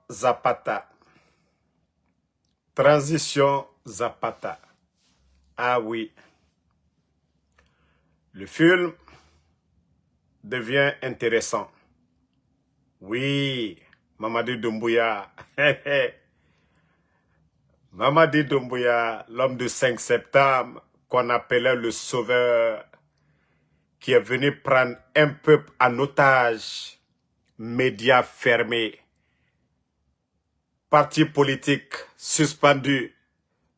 Zapata. Transition Zapata. Ah oui. Le film devient intéressant. Oui, Mamadi Doumbouya. Mamadi Doumbouya, l'homme du 5 septembre, qu'on appelait le sauveur, qui est venu prendre un peuple en otage, médias fermés, partis politiques suspendus,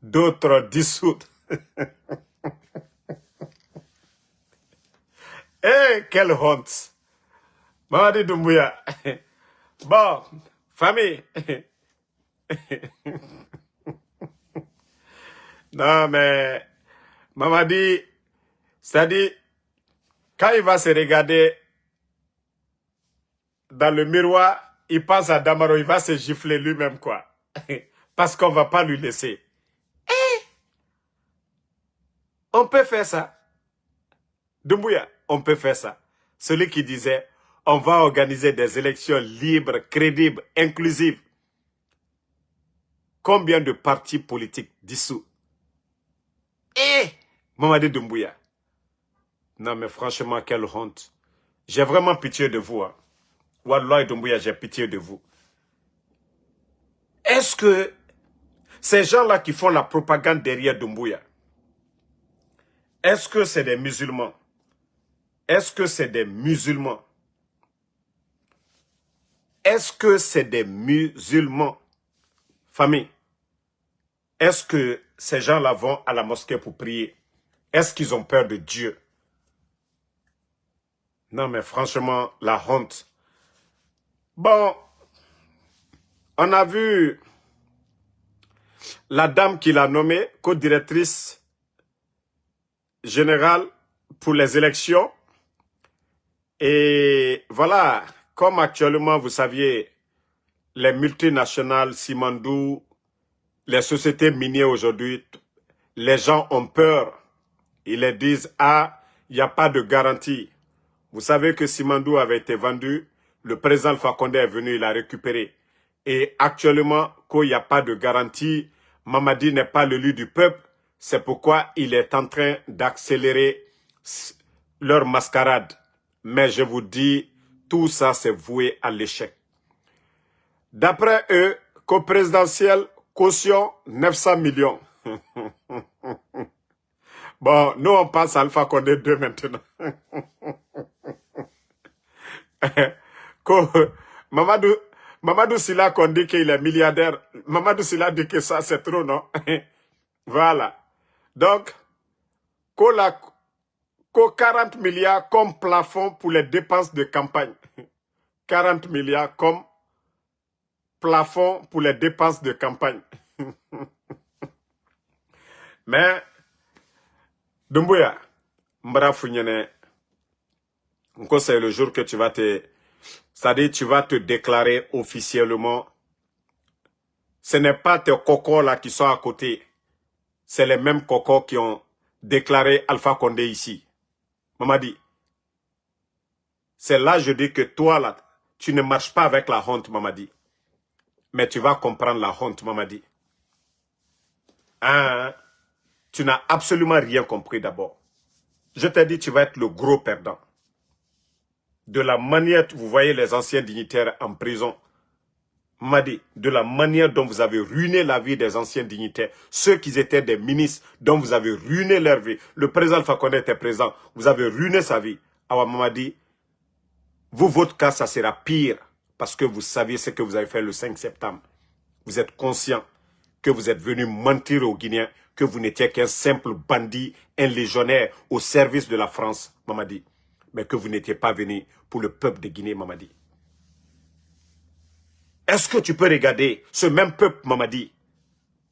d'autres dissous. Eh, quelle honte! Mamadi Doumbouya. Bon, famille. Non, mais Mamadi, c'est-à-dire, quand il va se regarder dans le miroir, il pense à Damaro, il va se gifler lui-même, quoi. Parce qu'on ne va pas lui laisser. On peut faire ça. Doumbouya, on peut faire ça. Celui qui disait, on va organiser des élections libres, crédibles, inclusives. Combien de partis politiques dissous? Mamadi Doumbouya. Non, mais franchement, quelle honte. J'ai vraiment pitié de vous. Hein. Wallah Doumbouya, j'ai pitié de vous. Est-ce que ces gens-là qui font la propagande derrière Doumbouya, est-ce que c'est des musulmans? Est-ce que c'est des musulmans? Est-ce que c'est des musulmans? Famille, est-ce que ces gens-là vont à la mosquée pour prier? Est-ce qu'ils ont peur de Dieu? Non, mais franchement, la honte. Bon, on a vu la dame qui l'a nommée co-directrice générale pour les élections. Et voilà, comme actuellement, vous saviez, les multinationales, Simandou, les sociétés minières aujourd'hui, les gens ont peur. Ils les disent, ah, il n'y a pas de garantie. Vous savez que Simandou avait été vendu, le président Alpha Condé est venu, il l'a récupéré. Et actuellement, qu'il n'y a pas de garantie, Mamadi n'est pas l'élu du peuple, c'est pourquoi il est en train d'accélérer leur mascarade. Mais je vous dis, tout ça c'est voué à l'échec. D'après eux, co-présidentiel, caution 900 millions. Bon, nous on passe à Alpha Condé 2 maintenant. Mamadou Sylla qu'on dit qu'il est milliardaire. Mamadou Sylla dit que ça c'est trop, non? Voilà. Donc, qu'au 40 milliards comme plafond pour les dépenses de campagne. 40 milliards comme plafond pour les dépenses de campagne. Mais, Doumbouya, Mbara Founyene, c'est le jour que tu vas c'est-à-dire tu vas te déclarer officiellement. Ce n'est pas tes cocos là qui sont à côté. C'est les mêmes cocos qui ont déclaré Alpha Condé ici. Mamadi, c'est là je dis que toi là, tu ne marches pas avec la honte, Mamadi. Mais tu vas comprendre la honte, Mamadi. Hein? Tu n'as absolument rien compris d'abord. Je t'ai dit, tu vas être le gros perdant. De la manière, vous voyez les anciens dignitaires en prison. Mamadi, de la manière dont vous avez ruiné la vie des anciens dignitaires, ceux qui étaient des ministres, dont vous avez ruiné leur vie. Le président Alpha Condé était présent, vous avez ruiné sa vie. Awa Mamadi, vous, votre cas, ça sera pire, parce que vous saviez ce que vous avez fait le 5 septembre. Vous êtes conscient que vous êtes venu mentir aux Guinéens, que vous n'étiez qu'un simple bandit, un légionnaire au service de la France, Mamadi. Mais que vous n'étiez pas venu pour le peuple de Guinée, Mamadi. Est-ce que tu peux regarder ce même peuple, Mamadi,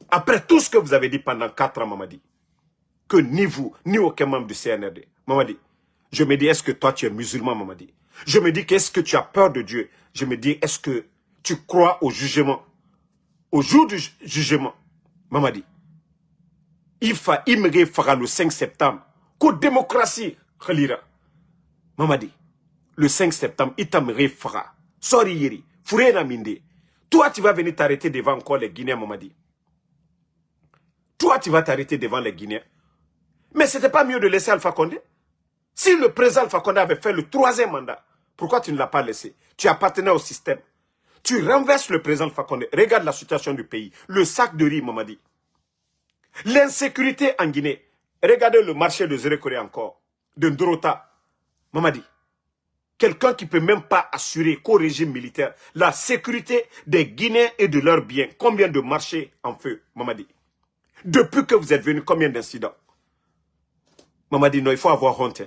après tout ce que vous avez dit pendant 4 ans, Mamadi, que ni vous, ni aucun membre du CNRD, Mamadi, je me dis, est-ce que toi tu es musulman, Mamadi? Je me dis, est-ce que tu as peur de Dieu? Je me dis, est-ce que tu crois au jugement? Au jour du jugement, Mamadi, il me fera le 5 septembre, qu'aux démocratie, Khalira. Mamadi, le 5 septembre, il t'aimerait fera. Sorry, Yeri, Fouré Naminde. Toi, tu vas venir t'arrêter devant encore les Guinéens, Mamadi. Toi, tu vas t'arrêter devant les Guinéens. Mais ce n'était pas mieux de laisser Alpha Condé? Si le président Alpha Condé avait fait le 3e mandat, pourquoi tu ne l'as pas laissé? Tu appartenais au système. Tu renverses le président Alpha Condé. Regarde la situation du pays. Le sac de riz, Mamadi. L'insécurité en Guinée. Regardez le marché de Zérékoré encore. De Ndorota. Mamadi. Quelqu'un qui ne peut même pas assurer qu'au régime militaire, la sécurité des Guinéens et de leurs biens. Combien de marchés en feu, Mamadi? Depuis que vous êtes venu, combien d'incidents? Mamadi, non, il faut avoir honte.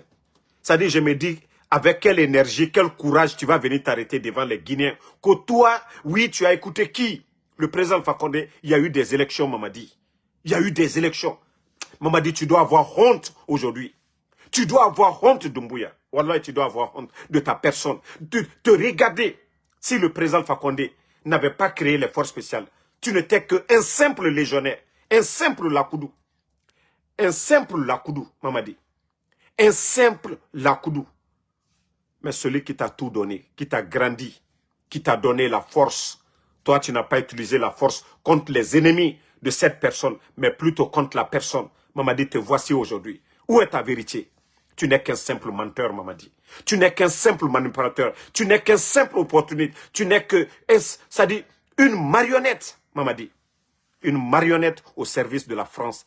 C'est-à-dire, je me dis, avec quelle énergie, quel courage tu vas venir t'arrêter devant les Guinéens. Que toi, oui, tu as écouté qui? Le président Alpha Condé, il y a eu des élections, Mamadi. Il y a eu des élections. Mamadi, tu dois avoir honte aujourd'hui. Tu dois avoir honte, Doumbouya. Wallah, tu dois avoir honte de ta personne. De te regarder. Si le président Alpha Condé n'avait pas créé les forces spéciales, tu n'étais qu'un simple légionnaire. Un simple lakoudou. Un simple lakoudou, Mamadi. Un simple lakoudou. Mais celui qui t'a tout donné, qui t'a grandi, qui t'a donné la force, toi tu n'as pas utilisé la force contre les ennemis de cette personne, mais plutôt contre la personne. Mamadi, te voici aujourd'hui. Où est ta vérité? Tu n'es qu'un simple menteur, Mamadi. Tu n'es qu'un simple manipulateur. Tu n'es qu'un simple opportuniste. Tu n'es que, ça dit, une marionnette, Mamadi. Une marionnette au service de la France.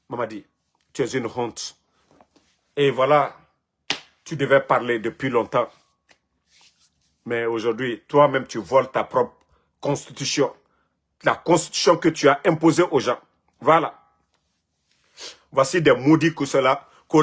Mamadi, tu es une honte. Et voilà, tu devais parler depuis longtemps. Mais aujourd'hui, toi-même, tu voles ta propre constitution. La constitution que tu as imposée aux gens. Voilà. Voici des maudits que cela, que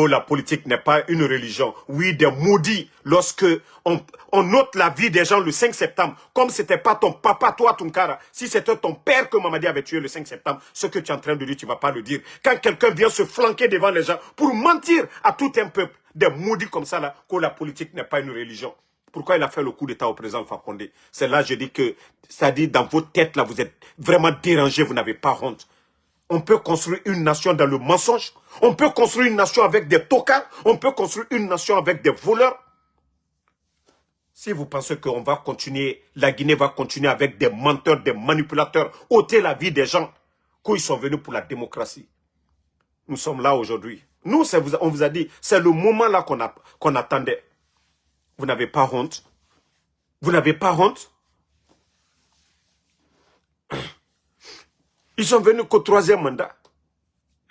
la politique n'est pas une religion. Oui, des maudits lorsque on note la vie des gens le 5 septembre. Comme ce n'était pas ton papa, toi, Tunkara. Si c'était ton père que Mamadi avait tué le 5 septembre, ce que tu es en train de dire, tu ne vas pas le dire. Quand quelqu'un vient se flanquer devant les gens pour mentir à tout un peuple, des maudits comme ça, là, que la politique n'est pas une religion. Pourquoi il a fait le coup d'état au président Alpha Condé? C'est là, je dis que, ça dit, dans vos têtes, là, vous êtes vraiment dérangés, vous n'avez pas honte. On peut construire une nation dans le mensonge. On peut construire une nation avec des tocards. On peut construire une nation avec des voleurs. Si vous pensez qu'on va continuer, la Guinée va continuer avec des menteurs, des manipulateurs, ôter la vie des gens, qu'ils sont venus pour la démocratie. Nous sommes là aujourd'hui. Nous, on vous a dit, c'est le moment là qu'on attendait. Vous n'avez pas honte? Vous n'avez pas honte? Ils sont venus qu'au 3e mandat.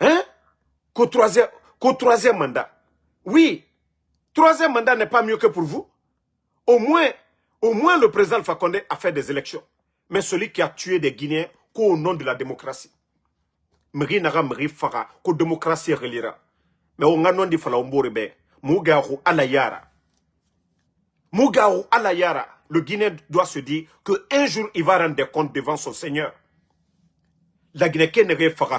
Hein? Qu'au 3e mandat. Oui. 3e mandat n'est pas mieux que pour vous. Au moins le président Alpha Condé a fait des élections. Mais celui qui a tué des Guinéens qu'au nom de la démocratie. Mri naga mri fara, qu'au démocratie relira. Mais on a non dit fala omborebe. Mougaru alayara. Mougaru alayara. Le Guinéen doit se dire qu'un jour il va rendre des comptes devant son Seigneur. La Guinée fera.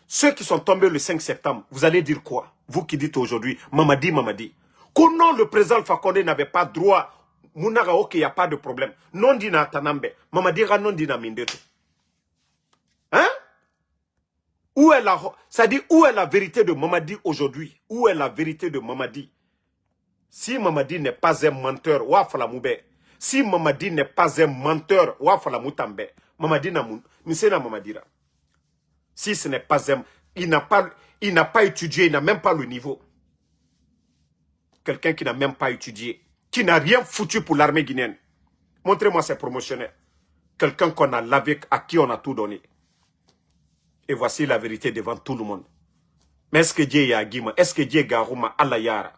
Ceux qui sont tombés le 5 septembre, vous allez dire quoi? Vous qui dites aujourd'hui, Mamadi, Mamadi. Que non, le président Alpha Condé n'avait pas droit. Mounaga, ok, il n'y a pas de problème. Non dina tanambe. Mamadi ra non dina mindeto. Hein? Ça dit, où est la vérité de Mamadi aujourd'hui? Où est la vérité de Mamadi? Si Mamadi n'est pas un menteur, wafala moube. Si Mamadi n'est pas un menteur, wafala moutambe. Mamadi na moun, misena Mamadira. Si ce n'est pas un... Il n'a pas étudié, il n'a même pas le niveau. Quelqu'un qui n'a même pas étudié, qui n'a rien foutu pour l'armée guinéenne. Montrez-moi ses promotionnaires. Quelqu'un qu'on a lavé, à qui on a tout donné. Et voici la vérité devant tout le monde. Mais est-ce que Dieu est Agima? Est-ce que Dieu est Garouma Alayara?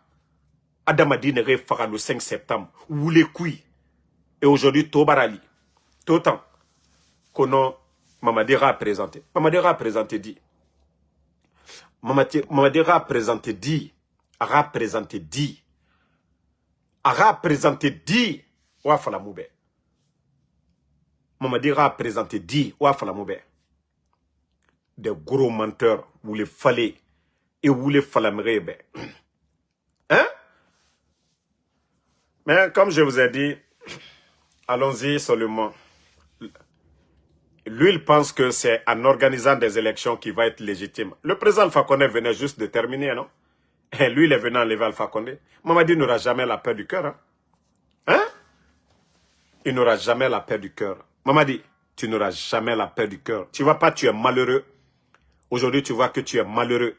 Adamadi ne fera le 5 septembre. Ou les couilles. Et aujourd'hui, Tobarali. Tout autant. Qu'on Mamadira a présenté. Mamadira a présenté dit. Mamadira a présenté dit. A présenté dit. A présenté dit. Wafala moube. Mamadira a présenté dit. Wafala moube. Des gros menteurs. Vous les fallez. Et vous les falamerez. Hein? Mais comme je vous ai dit, allons-y seulement. Lui, il pense que c'est en organisant des élections qu'il va être légitime. Le président Alpha Condé venait juste de terminer, non? Et lui, il est venu enlever Alpha Condé. Mamadi n'aura jamais la peur du cœur. Hein? il n'aura jamais la paix du cœur. Mamadi, tu n'auras jamais la paix du cœur. Tu vois pas, tu es malheureux. Aujourd'hui, tu vois que tu es malheureux.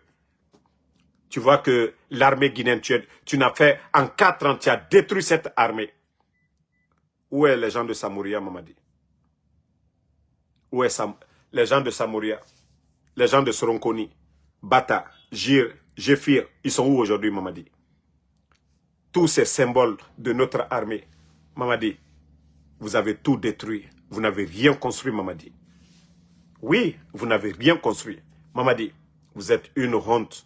Tu vois que l'armée guinéenne, tu n'as fait, en 4 ans, tu as détruit cette armée. Où est les gens de Samouria, Mamadi? Où est les gens de Samouria? Les gens de Soronkoni, Bata, Jir, Jefir, ils sont où aujourd'hui, Mamadi? Tous ces symboles de notre armée, Mamadi, vous avez tout détruit. Vous n'avez rien construit, Mamadi. Oui, vous n'avez rien construit. Mamadi, vous êtes une honte.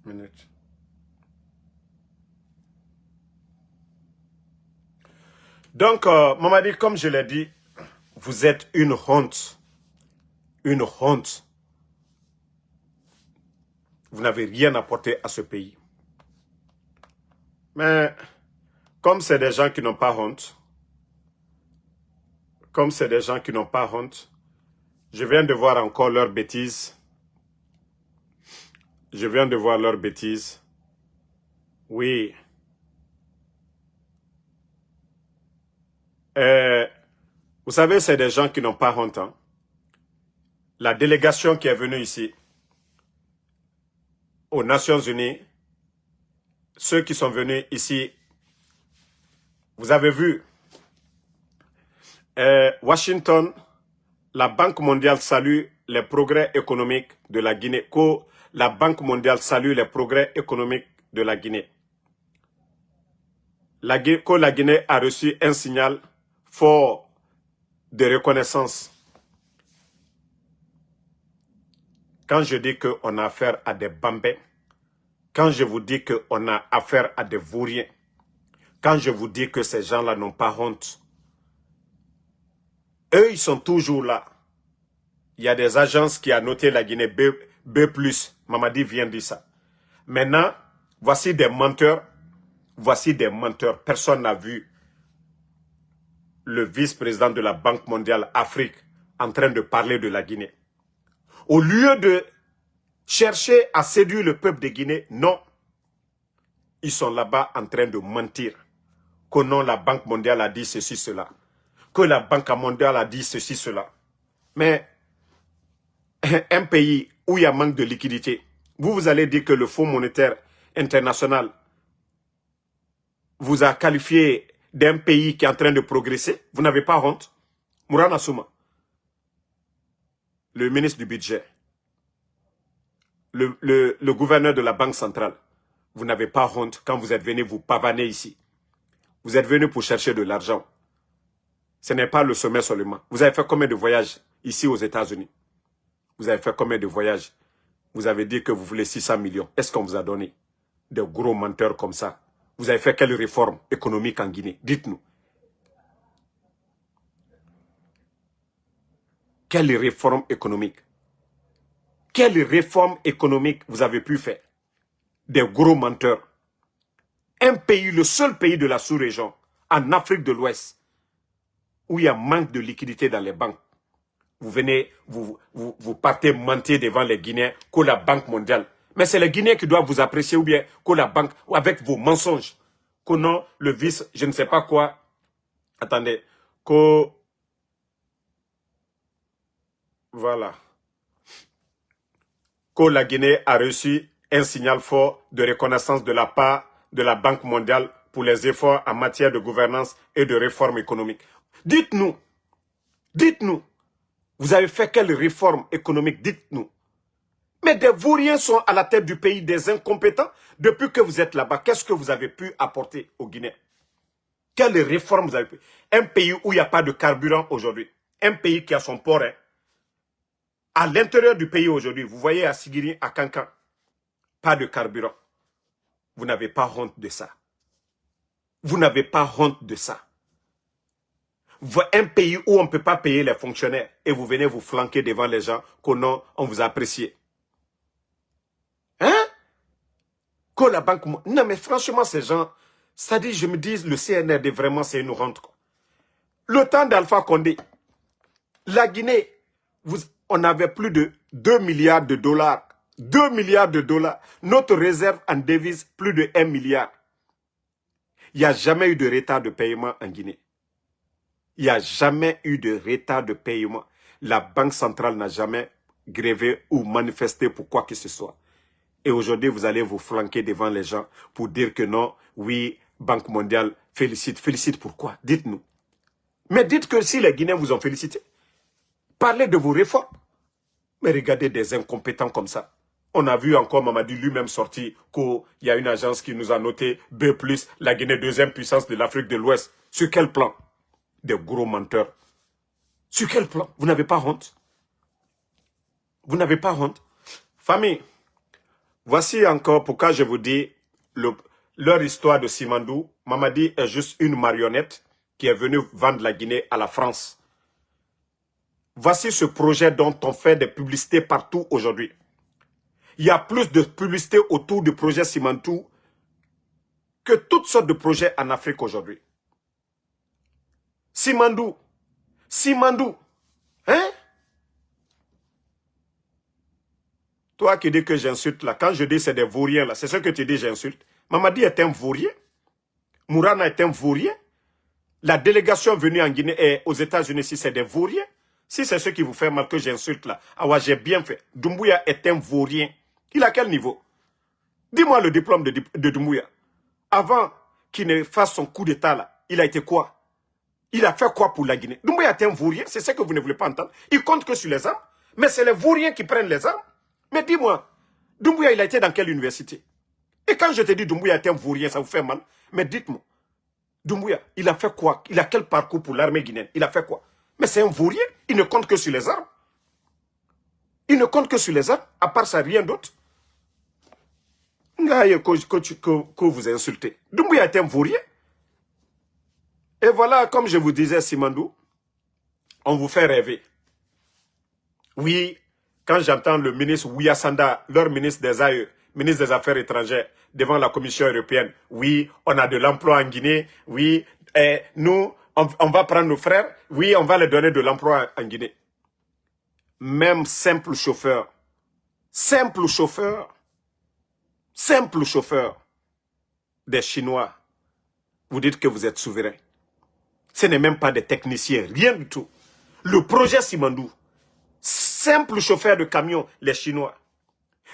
Minute. Donc, Mamadi, comme je l'ai dit, vous êtes une honte. Une honte. Vous n'avez rien apporté à ce pays. Mais, comme c'est des gens qui n'ont pas honte, je viens de voir encore leurs bêtises. Oui. Vous savez, c'est des gens qui n'ont pas honte. Hein. La délégation qui est venue ici, aux Nations Unies, ceux qui sont venus ici, vous avez vu, Washington, la Banque mondiale salue les progrès économiques de la Guinée. La Banque mondiale salue les progrès économiques de la Guinée. La Guinée a reçu un signal fort de reconnaissance. Quand je dis qu'on a affaire à des bambins, quand je vous dis qu'on a affaire à des vauriens, quand je vous dis que ces gens-là n'ont pas honte, eux, ils sont toujours là. Il y a des agences qui ont noté la Guinée B+. Mamadi vient de dire ça. Maintenant, voici des menteurs. Voici des menteurs. Personne n'a vu le vice-président de la Banque mondiale Afrique en train de parler de la Guinée. Au lieu de chercher à séduire le peuple de Guinée, non. Ils sont là-bas en train de mentir. Que non, la Banque mondiale a dit ceci, cela. Que la Banque mondiale a dit ceci, cela. Mais un pays où il y a manque de liquidité, vous allez dire que le Fonds monétaire international vous a qualifié d'un pays qui est en train de progresser. Vous n'avez pas honte? Mourana Souma, le ministre du budget, le gouverneur de la Banque centrale, vous n'avez pas honte quand vous êtes venu vous pavaner ici. Vous êtes venu pour chercher de l'argent. Ce n'est pas le sommet seulement. Vous avez fait combien de voyages ici aux États-Unis? Vous avez fait combien de voyages? Vous avez dit que vous voulez 600 millions. Est-ce qu'on vous a donné? Des gros menteurs comme ça. Vous avez fait quelle réforme économique en Guinée? Dites-nous. Quelle réforme économique? Quelle réforme économique vous avez pu faire? Des gros menteurs. Un pays, le seul pays de la sous-région, en Afrique de l'Ouest, où il y a manque de liquidité dans les banques. Vous venez, vous partez mentir devant les Guinéens que la Banque mondiale. Mais c'est les Guinéens qui doivent vous apprécier ou bien que la banque, ou avec vos mensonges. Que non, le vice, je ne sais pas quoi. Attendez. Que, voilà. Que la Guinée a reçu un signal fort de reconnaissance de la part de la Banque mondiale pour les efforts en matière de gouvernance et de réforme économique. Dites-nous. Dites-nous. Vous avez fait quelle réforme économique? Dites-nous. Mais des vauriens sont à la tête du pays, des incompétents. Depuis que vous êtes là-bas, qu'est-ce que vous avez pu apporter aux Guinéens? Quelle réforme vous avez pu? Un pays où il n'y a pas de carburant aujourd'hui. Un pays qui a son port. Hein. À l'intérieur du pays aujourd'hui, vous voyez à Sigiri, à Kankan, pas de carburant. Vous n'avez pas honte de ça. Vous n'avez pas honte de ça. Un pays où on ne peut pas payer les fonctionnaires et vous venez vous flanquer devant les gens qu'on non, on vous a apprécié. Hein? Que la banque... Non mais franchement ces gens, C'est-à-dire, je me dis, le CNRD, vraiment, c'est une honte, quoi. Le temps d'Alpha Condé, la Guinée, on avait plus de 2 milliards de dollars. 2 milliards de dollars. Notre réserve en devises, plus de 1 milliard. Il n'y a jamais eu de retard de paiement en Guinée. Il n'y a jamais eu de retard de paiement. La Banque centrale n'a jamais grévé ou manifesté pour quoi que ce soit. Et aujourd'hui, vous allez vous flanquer devant les gens pour dire que non, oui, Banque mondiale, félicite. Félicite pourquoi? Dites-nous. Mais dites que si les Guinéens vous ont félicité, parlez de vos réformes. Mais regardez des incompétents comme ça. On a vu encore Mamadi lui-même sortir qu'il y a une agence qui nous a noté B+, la Guinée deuxième puissance de l'Afrique de l'Ouest. Sur quel plan? Des gros menteurs. Sur quel plan? Vous n'avez pas honte? Vous n'avez pas honte? Famille, voici encore pourquoi je vous dis leur histoire de Simandou. Mamadi est juste une marionnette qui est venue vendre la Guinée à la France. Voici ce projet dont on fait des publicités partout aujourd'hui. Il y a plus de publicités autour du projet Simandou que toutes sortes de projets en Afrique aujourd'hui. Simandou. Simandou. Hein? Toi qui dis que j'insulte là, quand je dis c'est des vauriens là, c'est ce que tu dis j'insulte. Mamadi est un vaurien. Mourana est un vaurien. La délégation venue en Guinée et aux États-Unis, si c'est des vauriens, si c'est ce qui vous fait mal que j'insulte là, ah ouais, j'ai bien fait. Doumbouya est un vaurien. Il a quel niveau? Dis-moi le diplôme de Doumbouya. Avant qu'il ne fasse son coup d'état là, il a été quoi? Il a fait quoi pour la Guinée? Doumbouya est un vaurien, c'est ce que vous ne voulez pas entendre. Il compte que sur les armes, mais c'est les vauriens qui prennent les armes. Mais dis-moi, Doumbouya, il a été dans quelle université? Et quand je te dis Doumbouya est un vaurien, ça vous fait mal? Mais dites-moi, Doumbouya, il a fait quoi? Il a quel parcours pour l'armée guinéenne? Il a fait quoi? Mais c'est un vaurien, il ne compte que sur les armes. Il ne compte que sur les armes, à part ça, rien d'autre. Que vous insultez. Doumbouya est un vaurien. Et voilà, comme je vous disais, Simandou, on vous fait rêver. Oui, quand j'entends le ministre Ouyassanda, leur ministre des AE, ministre des Affaires étrangères, devant la Commission européenne, oui, on a de l'emploi en Guinée, oui, nous, on va prendre nos frères, oui, on va leur donner de l'emploi en Guinée. Même simple chauffeur des Chinois, vous dites que vous êtes souverain. Ce n'est même pas des techniciens, rien du tout. Le projet Simandou, simple chauffeur de camion, les Chinois.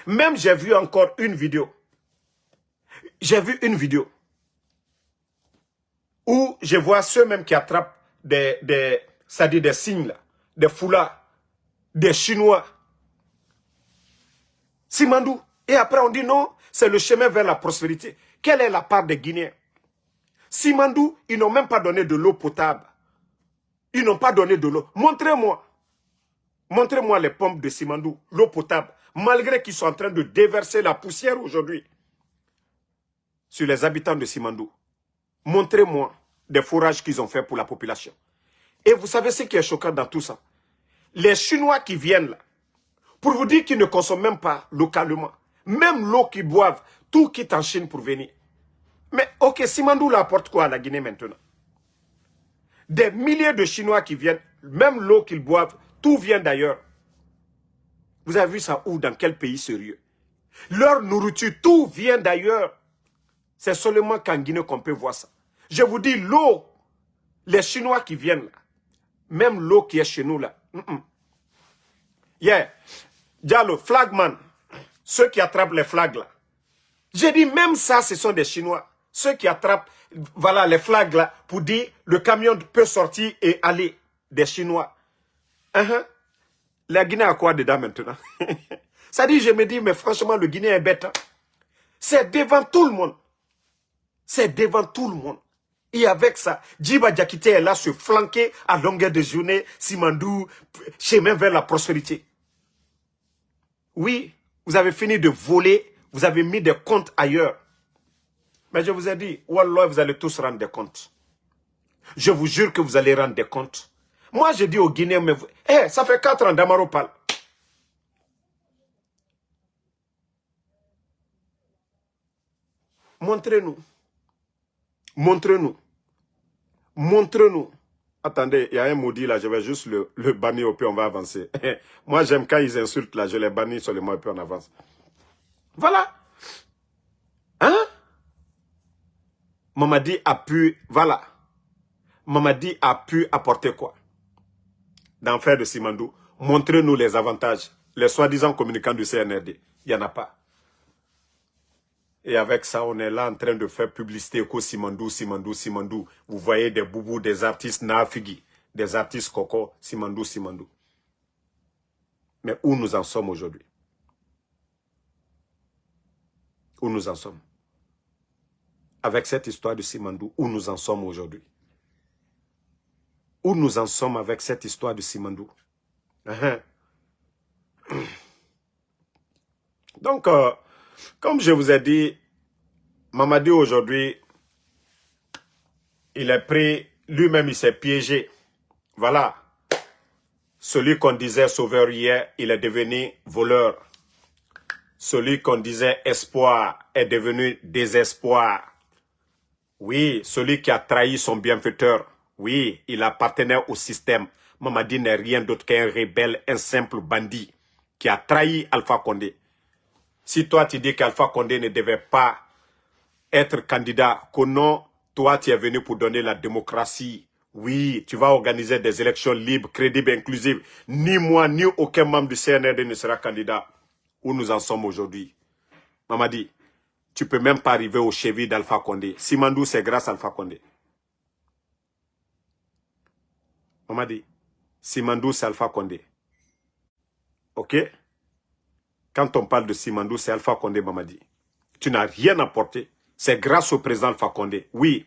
Même j'ai vu encore une vidéo. J'ai vu une vidéo où je vois ceux-mêmes qui attrapent c'est-à-dire des signes, là, des foulards, des Chinois. Simandou. Et après on dit non, c'est le chemin vers la prospérité. Quelle est la part des Guinéens? Simandou, ils n'ont même pas donné de l'eau potable. Ils n'ont pas donné de l'eau. Montrez-moi. Montrez-moi les pompes de Simandou, l'eau potable. Malgré qu'ils sont en train de déverser la poussière aujourd'hui sur les habitants de Simandou. Montrez-moi des forages qu'ils ont fait pour la population. Et vous savez ce qui est choquant dans tout ça? Les Chinois qui viennent là, pour vous dire qu'ils ne consomment même pas localement. Même l'eau qu'ils boivent, tout quitte en Chine pour venir. Mais ok, Simandou apporte quoi à la Guinée maintenant? Des milliers de Chinois qui viennent, même l'eau qu'ils boivent, tout vient d'ailleurs. Vous avez vu ça où? Dans quel pays sérieux? Leur nourriture, tout vient d'ailleurs. C'est seulement qu'en Guinée qu'on peut voir ça. Je vous dis, l'eau, les Chinois qui viennent là, même l'eau qui est chez nous là. Yeah. Diallo, flagman, ceux qui attrapent les flags là. J'ai dit, même ça, ce sont des Chinois. Ceux qui attrapent, voilà, les flags là, pour dire, le camion peut sortir et aller. Des Chinois. La Guinée a quoi dedans maintenant? Ça dit, je me dis, mais franchement, le Guinée est bête. Hein? C'est devant tout le monde. C'est devant tout le monde. Et avec ça, Djiba Diakité est là se flanquer à longueur de journée, Simandou, chemin vers la prospérité. Oui, vous avez fini de voler, vous avez mis des comptes ailleurs. Mais je vous ai dit, Wallah, vous allez tous rendre des comptes. Je vous jure que vous allez rendre des comptes. Moi, je dis aux Guinéens, mais vous... ça fait 4 ans d'Amaro parle. Montrez-nous. Montrez-nous. Montrez-nous. Attendez, il y a un maudit là, je vais juste le bannir, puis on va avancer. Moi, j'aime quand ils insultent là, je les bannis seulement, puis on avance. Voilà. Hein? Mamadi a pu, voilà. Mamadi a pu apporter quoi? Dans l'affaire de Simandou, montrez-nous les avantages. Les soi-disant communicants du CNRD. Il n'y en a pas. Et avec ça, on est là en train de faire publicité que Simandou, Simandou, Simandou. Vous voyez des boubous, des artistes Nafigi, des artistes Coco, Simandou, Simandou. Mais où nous en sommes aujourd'hui? Où nous en sommes? Avec cette histoire de Simandou, où nous en sommes aujourd'hui? Où nous en sommes avec cette histoire de Simandou? Donc, comme je vous ai dit, Mamadi aujourd'hui, il est pris, lui-même il s'est piégé. Voilà. Celui qu'on disait sauveur hier, il est devenu voleur. Celui qu'on disait espoir est devenu désespoir. Oui, celui qui a trahi son bienfaiteur. Oui, il appartenait au système. Mamadi n'est rien d'autre qu'un rebelle, un simple bandit qui a trahi Alpha Condé. Si toi tu dis qu'Alpha Condé ne devait pas être candidat, que non, toi tu es venu pour donner la démocratie. Oui, tu vas organiser des élections libres, crédibles, inclusives. Ni moi, ni aucun membre du CNRD ne sera candidat. Où nous en sommes aujourd'hui? Mamadi, tu peux même pas arriver au cheville d'Alpha Condé. Simandou, c'est grâce à Alpha Condé. Mamadi, Simandou, c'est Alpha Condé. Ok? Quand on parle de Simandou, c'est Alpha Condé, Mamadi. Tu n'as rien apporté. C'est grâce au président Alpha Condé. Oui.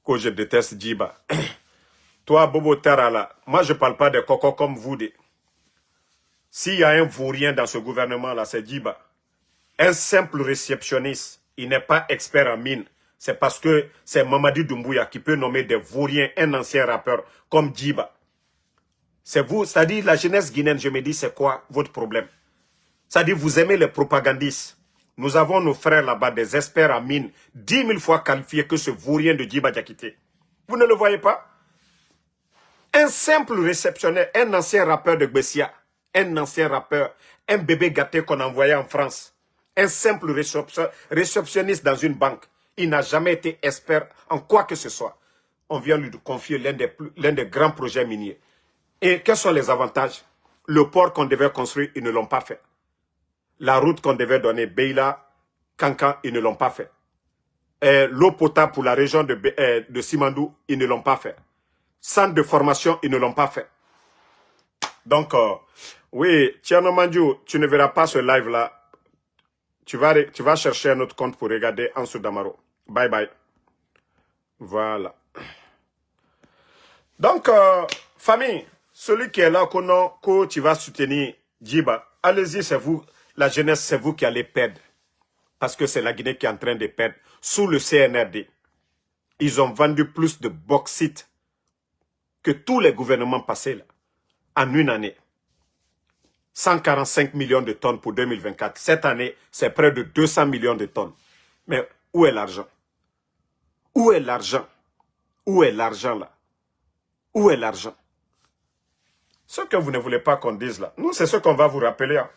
Que je déteste Djiba. Toi, Bobo Terala, moi je ne parle pas de cocos comme vous. S'il y a un vaurien dans ce gouvernement-là, c'est Djiba. Un simple réceptionniste, il n'est pas expert en mine. C'est parce que c'est Mamadi Doumbouya qui peut nommer des vauriens, un ancien rappeur comme Djiba. C'est vous, c'est-à-dire la jeunesse guinéenne, je me dis, c'est quoi votre problème? C'est-à-dire vous aimez les propagandistes. Nous avons nos frères là-bas, des experts en mine, 10 000 fois qualifiés que ce vaurien de Djiba Diakité. Vous ne le voyez pas? Un simple réceptionnaire, un ancien rappeur de Bessia, un ancien rappeur, un bébé gâté qu'on envoyait en France, un simple réceptionniste dans une banque. Il n'a jamais été expert en quoi que ce soit. On vient lui confier l'un des grands projets miniers. Et quels sont les avantages? Le port qu'on devait construire, ils ne l'ont pas fait. La route qu'on devait donner, Beila, Kankan, ils ne l'ont pas fait. L'eau potable pour la région de Simandou, ils ne l'ont pas fait. Centre de formation, ils ne l'ont pas fait. Donc, oui, Tiano Mandjou, tu ne verras pas ce live-là. Tu vas chercher un autre compte pour regarder Ansou Damaro. Bye bye. Voilà. Donc, famille, celui qui est là, que tu vas soutenir Djiba, allez-y, c'est vous. La jeunesse, c'est vous qui allez perdre. Parce que c'est la Guinée qui est en train de perdre. Sous le CNRD, ils ont vendu plus de bauxite que tous les gouvernements passés là, en une année. 145 millions de tonnes pour 2024. Cette année, c'est près de 200 millions de tonnes. Mais où est l'argent? Où est l'argent? Où est l'argent là? Où est l'argent? Ce que vous ne voulez pas qu'on dise là, nous, c'est ce qu'on va vous rappeler. Hein.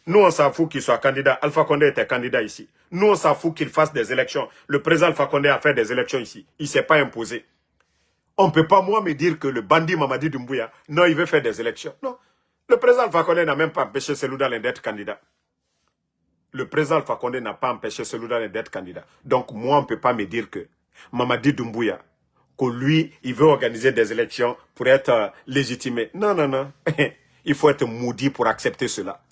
Nous, on s'en fout qu'il soit candidat. Alpha Condé était candidat ici. Nous, on s'en fout qu'il fasse des élections. Le président Alpha Condé a fait des élections ici. Il ne s'est pas imposé. On ne peut pas, moi, me dire que le bandit Mamadi Doumbouya, non, il veut faire des élections. Non. Le président Alpha Condé n'a même pas empêché Selouda d'être candidat. Le président Alpha Condé n'a pas empêché Selouda d'être candidat. Donc, moi, on ne peut pas me dire que Mamadi Doumbouya, que lui, il veut organiser des élections pour être légitimé. Non, non, non. Il faut être maudit pour accepter cela.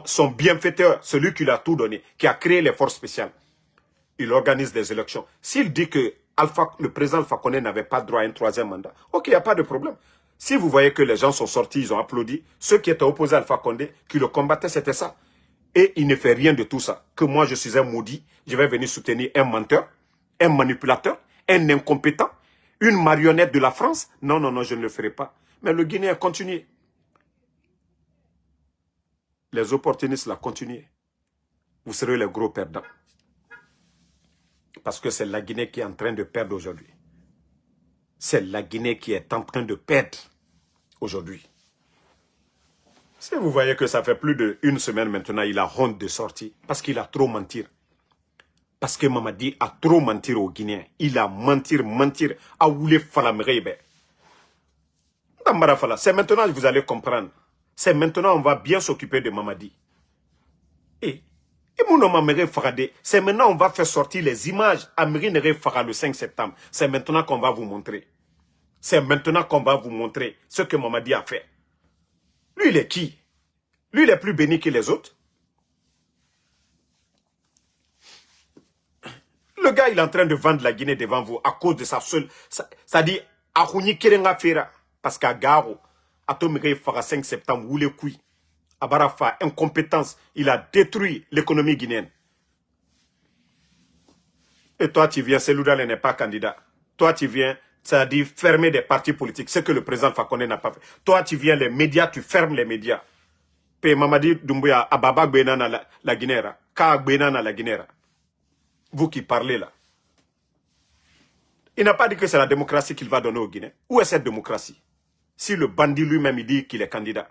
Son bienfaiteur, celui qui lui a tout donné, qui a créé les forces spéciales, il organise des élections. S'il dit que le président Alpha Condé n'avait pas droit à un troisième mandat, ok, il n'y a pas de problème. Si vous voyez que les gens sont sortis, ils ont applaudi, ceux qui étaient opposés à Alpha Condé, qui le combattaient, c'était ça. Et il ne fait rien de tout ça. Que moi, je suis un maudit, je vais venir soutenir un menteur, un manipulateur, un incompétent, une marionnette de la France. Non, non, non, je ne le ferai pas. Mais le Guinéen continue. Les opportunistes là, continuez. Vous serez les gros perdants. Parce que c'est la Guinée qui est en train de perdre aujourd'hui. C'est la Guinée qui est en train de perdre aujourd'hui. Si vous voyez que ça fait plus d'une semaine maintenant, il a honte de sortir. Parce qu'il a trop menti. Parce que Mamadi a trop menti aux Guinéens. Il a menti. A voulu falamerebe. C'est maintenant que vous allez comprendre. C'est maintenant qu'on va bien s'occuper de Mamadi. Et c'est maintenant qu'on va faire sortir les images à Merinere Farah le 5 septembre. C'est maintenant qu'on va vous montrer. C'est maintenant qu'on va vous montrer ce que Mamadi a fait. Lui, il est qui? Lui, il est plus béni que les autres. Le gars, il est en train de vendre la Guinée devant vous à cause de sa seule... Ça dit, Akouni Kerenga Fera. Parce qu'à Garo, Atomire Farah 5 septembre, où les couilles. Abarafa, incompétence, il a détruit l'économie guinéenne. Et toi, tu viens, Seloudal n'est pas candidat. Toi, tu viens, ça dit fermer des partis politiques, ce que le président Fakonde n'a pas fait. Toi, tu viens, les médias, tu fermes les médias. Pe Mamadi Doumbouya, Ababa Gbenana la Guinée, Ka Gbenana la Guinée. Vous qui parlez là. Il n'a pas dit que c'est la démocratie qu'il va donner au Guinée. Où est cette démocratie? Si le bandit lui-même, il dit qu'il est candidat.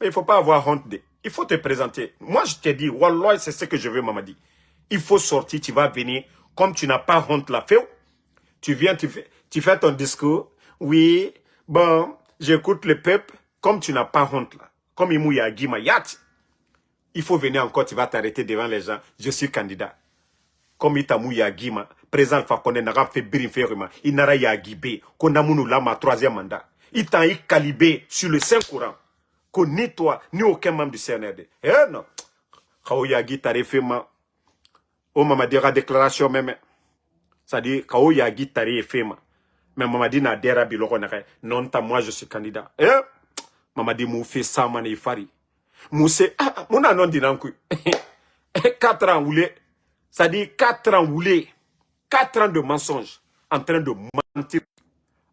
Mais il ne faut pas avoir honte. Il faut te présenter. Moi, je t'ai dit, Wallah, c'est ce que je veux, Mamadi. Il faut sortir, tu vas venir. Comme tu n'as pas honte la fait, tu viens, tu fais ton discours. Oui, bon, j'écoute le peuple. Comme tu n'as pas honte là. Comme Imouya Guima Yat. Il faut venir encore, tu vas t'arrêter devant les gens. Je suis candidat. Comme Itamouya Guima, président Fakonde n'a fait birinferma. Il n'a pas guibé. Qu'on a mounou lama troisième mandat. Il t'a calibé sur le Saint-Courant. Que ni toi, ni aucun membre du CNRD. Eh non. Kaoyagi tarifema. O Mamadi a déclaration même. Ça dit, Kaoyagi tarifema. Mais Mamadi n'a dera biloko nare. Non, moi je suis candidat. Eh? Mamadi mou fait ça, mané fari. Mousse, mon anon dinankou. 4 ans roulé. Ça dit 4 ans roulé. 4 ans de mensonges. En train de mentir.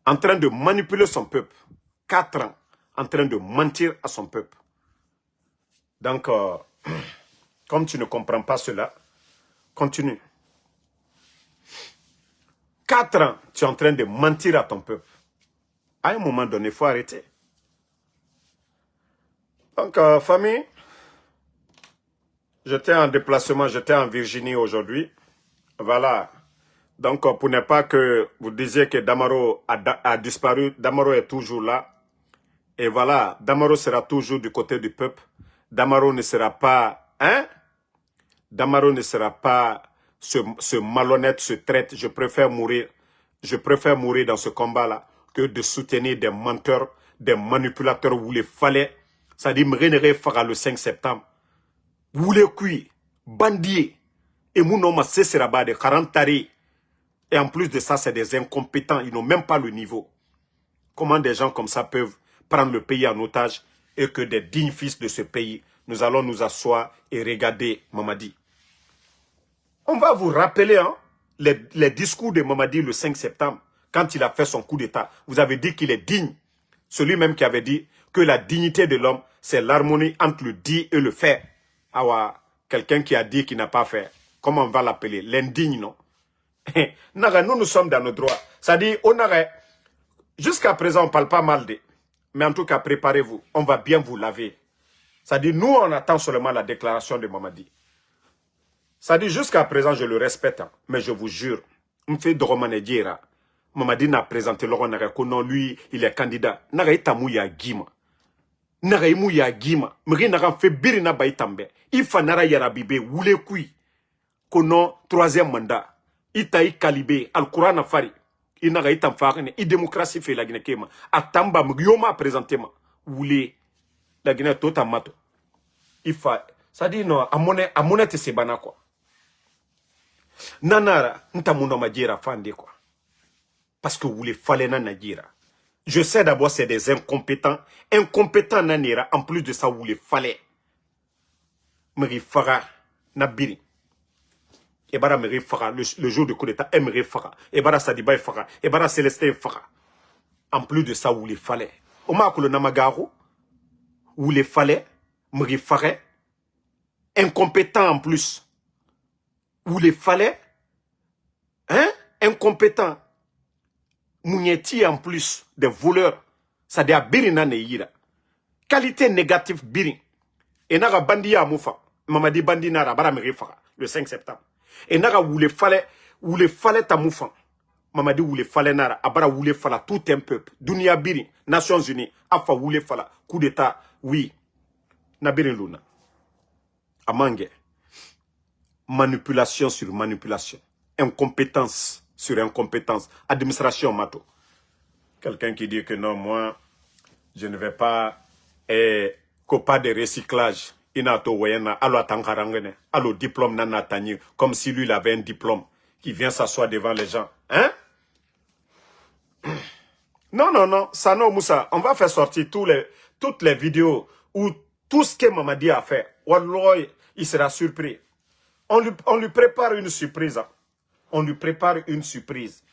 En train de manipuler son peuple. 4 ans. En train de mentir à son peuple. Donc, comme tu ne comprends pas cela, continue. 4 ans, tu es en train de mentir à ton peuple. À un moment donné, il faut arrêter. Donc, famille, j'étais en déplacement, j'étais en Virginie aujourd'hui. Voilà. Donc, pour ne pas que vous disiez que Damaro a disparu, Damaro est toujours là. Et voilà, Damaro sera toujours du côté du peuple. Damaro ne sera pas, hein? Damaro ne sera pas ce malhonnête, ce traître. Je préfère mourir dans ce combat-là que de soutenir des menteurs, des manipulateurs où il fallait. Ça dit, Mrenere Farah le 5 septembre. Où les cuits, bandits. Et mon nom, c'est Seraba de 40 tarés. Et en plus de ça, c'est des incompétents. Ils n'ont même pas le niveau. Comment des gens comme ça peuvent prendre le pays en otage et que des dignes fils de ce pays, nous allons nous asseoir et regarder Mamadi. On va vous rappeler hein, les discours de Mamadi le 5 septembre, quand il a fait son coup d'État. Vous avez dit qu'il est digne. Celui même qui avait dit que la dignité de l'homme, c'est l'harmonie entre le dit et le faire. Ah ouais, quelqu'un qui a dit qu'il n'a pas fait. Comment on va l'appeler? L'indigne, non? Nous sommes dans nos droits. Ça dit, on aurait... Jusqu'à présent, on ne parle pas mal de... Mais en tout cas, préparez-vous. On va bien vous laver. Ça dit, nous, on attend seulement la déclaration de Mamadi. Ça dit, jusqu'à présent, je le respecte. Hein, mais je vous jure, on fait de Romanedira. Mamadi n'a présenté Laurent que non, lui, il est candidat. N'a Tamouya Guima. N'a Mouya Guima. Mri n'a fait Birina Baïtambe. Il fa nara Yarabibe, Woule Kui. Konon, troisième mandat. Itaï Kalibé, Al-Quran Afari. Il n'a pas fait il démocratie fait la Guinée Kema. Atamba Mgioma présentement. Woulé. La Guinée tout en mato. Il faut. Ça dit non, à monnaie c'est bana quoi. Nanara, n'tamuno majira fande quoi. Parce que vous les fallait nanajira. Je sais d'abord c'est des incompétents. Incompétents nanira, en plus de ça, vous les fallait. Meri Farah, Nabiri. Ebara Meri Farah, le jour du coup d'état, Meri Farah. Ebara Sadiba Farah. Ebara Célestin Farah. En plus de ça, vous les fallait. Oma Kolo Namagaro, vous les fallait. Meri Farah. Incompétent en plus. Vous les fallait. incompétents. Mounieti en plus, des voleurs. Ça dit à Birina Neira. Qualité négative Birin. Et n'a pas bandi à Moufa. Mamadi bandi n'a pas le 5 septembre. Et n'a pas où le fallait à Moufa. Mamadi où le fallait n'a pas où le fallait tout un peuple. Dunia Birin, Nations Unies, Afa où le fallait. Coup d'état, oui. Nabirin Luna. Amangue. Manipulation sur manipulation. Incompétence sur incompétence. Administration mato. Quelqu'un qui dit que non, moi, je ne vais pas copa de recyclage. Inato wayena, alo atankarangene, alo diplôme nana tani, comme si lui il avait un diplôme, qui vient s'asseoir devant les gens. Hein? Non, non, non, Sano Moussa, on va faire sortir toutes les vidéos où tout ce que Mamadi a fait. Wallah, il sera surpris. On lui prépare une surprise. Hein. On lui prépare une surprise.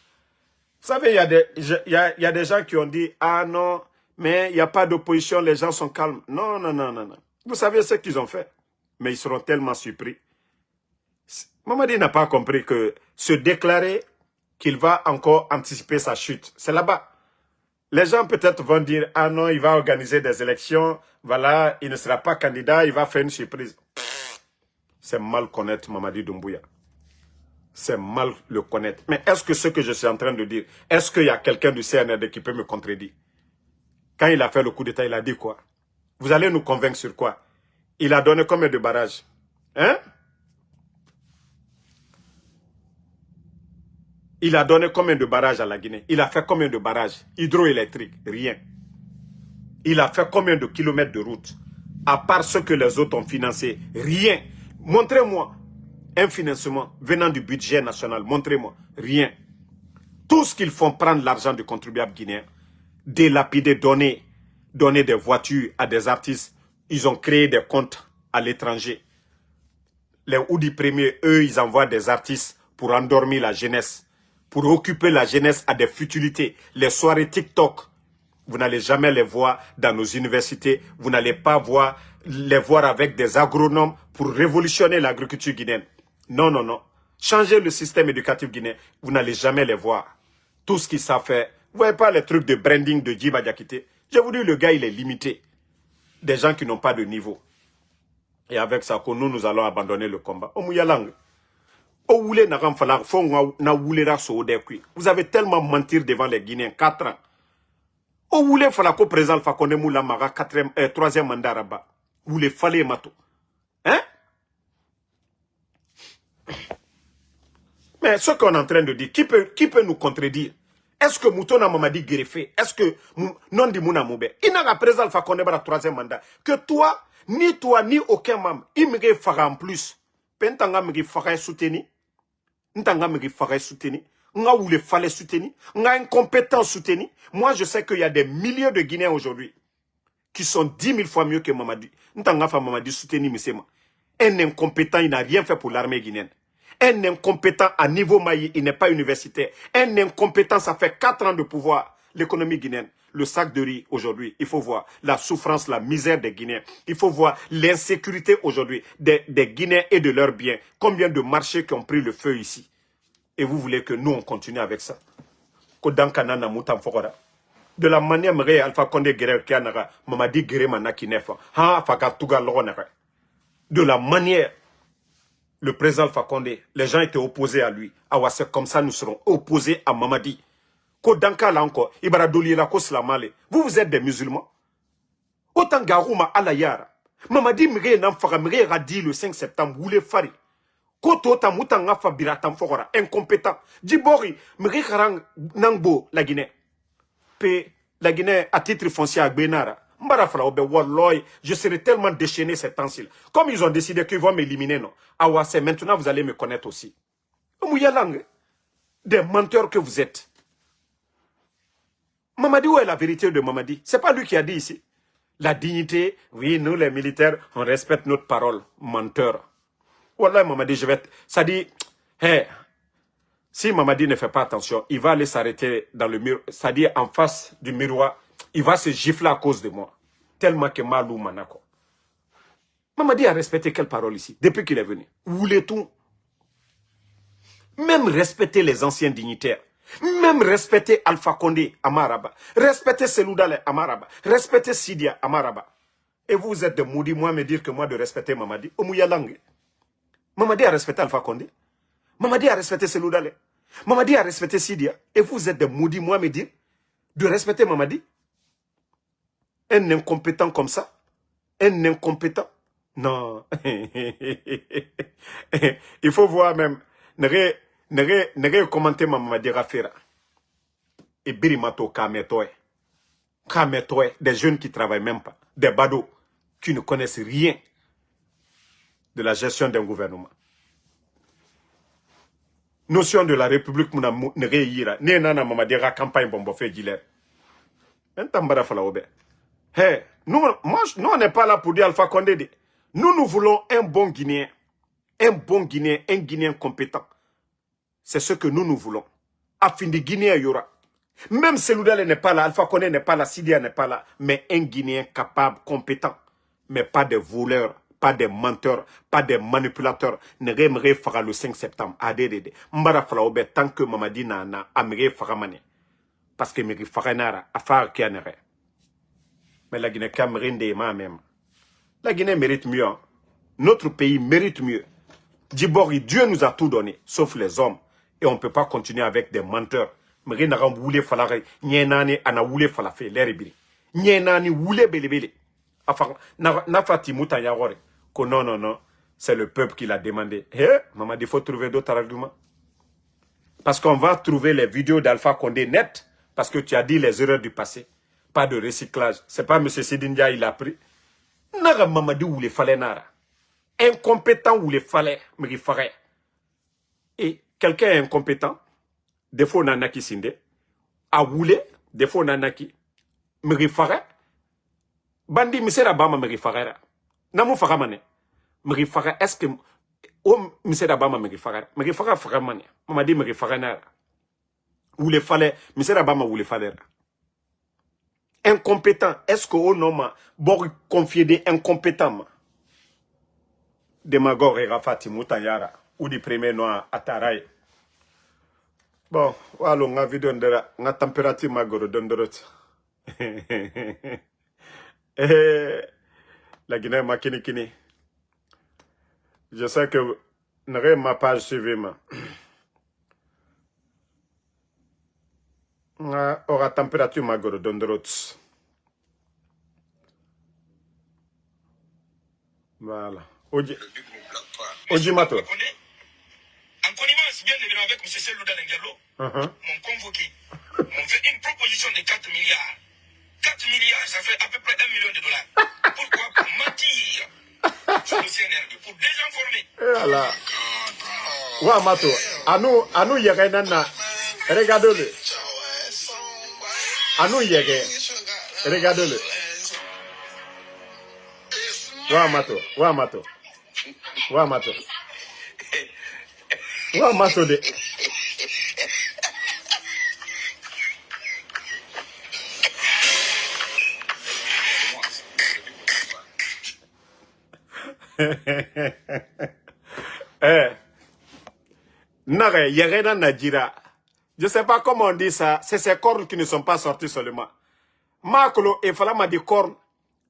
Vous savez, il y a des gens qui ont dit, ah non, mais il n'y a pas d'opposition, les gens sont calmes. Non, non, non, non, non. Vous savez ce qu'ils ont fait. Mais ils seront tellement surpris. Mamadi n'a pas compris que se déclarer qu'il va encore anticiper sa chute, c'est là-bas. Les gens peut-être vont dire, ah non, il va organiser des élections, voilà, il ne sera pas candidat, il va faire une surprise. C'est mal connaître Mamadi Doumbouya. C'est mal le connaître. Mais est-ce que ce que je suis en train de dire, est-ce qu'il y a quelqu'un du CNRD qui peut me contredire? Quand il a fait le coup d'État, il a dit quoi? Vous allez nous convaincre sur quoi? Il a donné combien de barrages? Hein? Il a donné combien de barrages à la Guinée? Il a fait combien de barrages hydroélectriques? Rien. Il a fait combien de kilomètres de route? À part ce que les autres ont financé, rien. Montrez-moi un financement venant du budget national. Montrez-moi. Rien. Tout ce qu'ils font, prendre l'argent du contribuable guinéen, délapider, donner des voitures à des artistes. Ils ont créé des comptes à l'étranger. Les Oudi premiers, eux, ils envoient des artistes pour endormir la jeunesse, pour occuper la jeunesse à des futilités. Les soirées TikTok, vous n'allez jamais les voir dans nos universités. Vous n'allez pas les voir avec des agronomes pour révolutionner l'agriculture guinéenne. Non, non, non. Changer le système éducatif guinéen, vous n'allez jamais les voir. Tout ce qu'ils savent faire. Vous voyez pas les trucs de branding de Djiba Diakité. Je vous dis, le gars, il est limité. Des gens qui n'ont pas de niveau. Et avec ça, nous allons abandonner le combat. Vous avez tellement menti devant les Guinéens, 4 ans. Vous voulez faire la président Fakonde Moula Mara, 3e mandat rabat. Vous voulez fallait mato. Hein? Mais ce qu'on est en train de dire, qui peut nous contredire? Est-ce que Moutona Mamadi greffé? Est-ce que non di Mouna Moube? Il n'a pas président Fakonde Mara 3e mandat. Que toi, ni aucun membre, il me fera en plus. Pentanga me fera soutenir. Ntanga me fera soutenir. Nga où le fallait soutenir. Nga incompétent soutenir. Moi, je sais qu'il y a des milliers de Guinéens aujourd'hui qui sont 10 000 fois mieux que Mamadi. Ntanga fa Mamadi soutenir, monsieur. Un incompétent, il n'a rien fait pour l'armée guinéenne. Un incompétent à niveau maï, il n'est pas universitaire. Un incompétent, ça fait 4 ans de pouvoir. L'économie guinéenne, le sac de riz aujourd'hui, il faut voir la souffrance, la misère des Guinéens. Il faut voir l'insécurité aujourd'hui des Guinéens et de leurs biens. Combien de marchés qui ont pris le feu ici? Et vous voulez que nous, on continue avec ça? De la manière dont Alpha Condé Guerre Kianara, Mamadi Guerre Manakinefa, de la manière, le président Alpha Condé, les gens étaient opposés à lui. Ah ouais, c'est comme ça nous serons opposés à Mamadi. Kodanka là encore, Ibaradoli la Koslamale. Vous êtes des musulmans. Autant Garouma Alayara. Mamadi Mire Namfara Mire a dit le 5 septembre, vous les fari. Koto Tamutanga Fabira Tamfora, incompétent. Djibori, Mire Karang Nangbo, la Guinée. La Guinée à titre foncier à Benara. Je serai tellement déchaîné ces temps-ci. Comme ils ont décidé qu'ils vont m'éliminer, non. Awase, maintenant vous allez me connaître aussi. Des menteurs que vous êtes. Mamadi, où est la vérité de Mamadi? C'est pas lui qui a dit ici. La dignité, oui, nous les militaires, on respecte notre parole. Menteur. Wallah, Mamadi, ça dit, hey, si Mamadi ne fait pas attention, il va aller s'arrêter dans le mur, c'est-à-dire en face du miroir, il va se gifler à cause de moi. Tellement que Malou Manako. Mamadi a respecté quelle parole ici, depuis qu'il est venu? Vous voulez tout? Même respecter les anciens dignitaires. Même respecter Alpha Condé à Maraba. Respecter Seloudale à Maraba. Respecter Sidia à Maraba. Et vous êtes de maudits, moi, me dire que moi de respecter Mamadi. Omouyalang. Mamadi a respecté Alpha Condé. Mamadi a respecté Seloudale. Mamadi a respecté Sidia. Et vous êtes de maudits, moi, me dire de respecter Mamadi. Un incompétent comme ça. Un incompétent. Non. Il faut voir même. Nere commenter Mamadi Rafira. Et Birimato Kametoe. Kametoe. Des jeunes qui ne travaillent même pas. Des badauds qui ne connaissent rien de la gestion d'un gouvernement. Notion de la République, muna nere yira. Ne nana Mamadi Ra campagne bombo fait gilet. Entambara falaobe. Hey, nous, on n'est pas là pour dire Alpha Condé. Nous voulons un bon Guinéen. Un bon Guinéen, un Guinéen compétent. C'est ce que nous voulons. Afin de Guinéen, il y aura. Même Seloudale n'est pas là, Alpha Condé n'est pas là, Sidia n'est pas là. Mais un Guinéen capable, compétent. Mais pas des voleurs, pas des menteurs, pas des manipulateurs. Ne remere fera le 5 septembre. Adédédé. Mbara falaobe tant que Mamadi na amere fera mané. Parce que meri fera nara, affaire qui en mais la Guinée Cameroun des mains même. La Guinée mérite mieux. Hein. Notre pays mérite mieux. Djibori, Dieu nous a tout donné, sauf les hommes. Et on ne peut pas continuer avec des menteurs. Mais n'a pas voulu falare, nyenani ana voulu falafe, l'heribiri. Nyenani voulu belebele. Enfin, n'a pas timuta yawore. Que non, c'est le peuple qui l'a demandé. Eh, maman, il faut trouver d'autres arguments. Parce qu'on va trouver les vidéos d'Alpha Condé net, parce que tu as dit les erreurs du passé. Pas de recyclage. C'est pas M. Sidindia, il a pris. Nara Mamadi ou les fallait nara. Incompétent ou les fallait, mais il ferait. Et quelqu'un est incompétent, des fois nanaki sinde, a voulu, des fois nanaki, mais il ferait. Bandi misera bama mais il ferait. Namu faramane. Mais il ferait, est-ce que, oh, misera bama mais il ferait. Mais il ferait faramane. Mamadi mais il ferait nara. Ou les fallait, misera bama ou les fallait. Incompétent. Est-ce qu'au nom bon confié des incompétents? Demagor et Rafati Moutayara. Ou du premier noir à Taraï. Bon, voilà, on a vu la température magoro d'Ondorot. La Guinée Makinikini. Je sais que n'aurait ma page suivie. Aura température magoro d'Ondorot. Voilà. Oji Mato. En connivence bien évidemment avec M. Selouda Ngalo, m'ont convoqué. M'ont fait une proposition de 4 milliards. 4 milliards, ça fait à peu près 1 million de dollars. Pourquoi? Pour mentir sur le CNRD, pour désinformer. Voilà. Wa Mato. À nous, Yerenana. Regardez-le. À nous, Yeren. Regardez-le. Wa Mato. Wa Mato. Wa Mato. Wa Mato de. Nare, Yerena Nadjira. Je ne sais pas comment on dit ça. C'est ces cornes qui ne sont pas sorties seulement. Makolo et Falama dit cornes.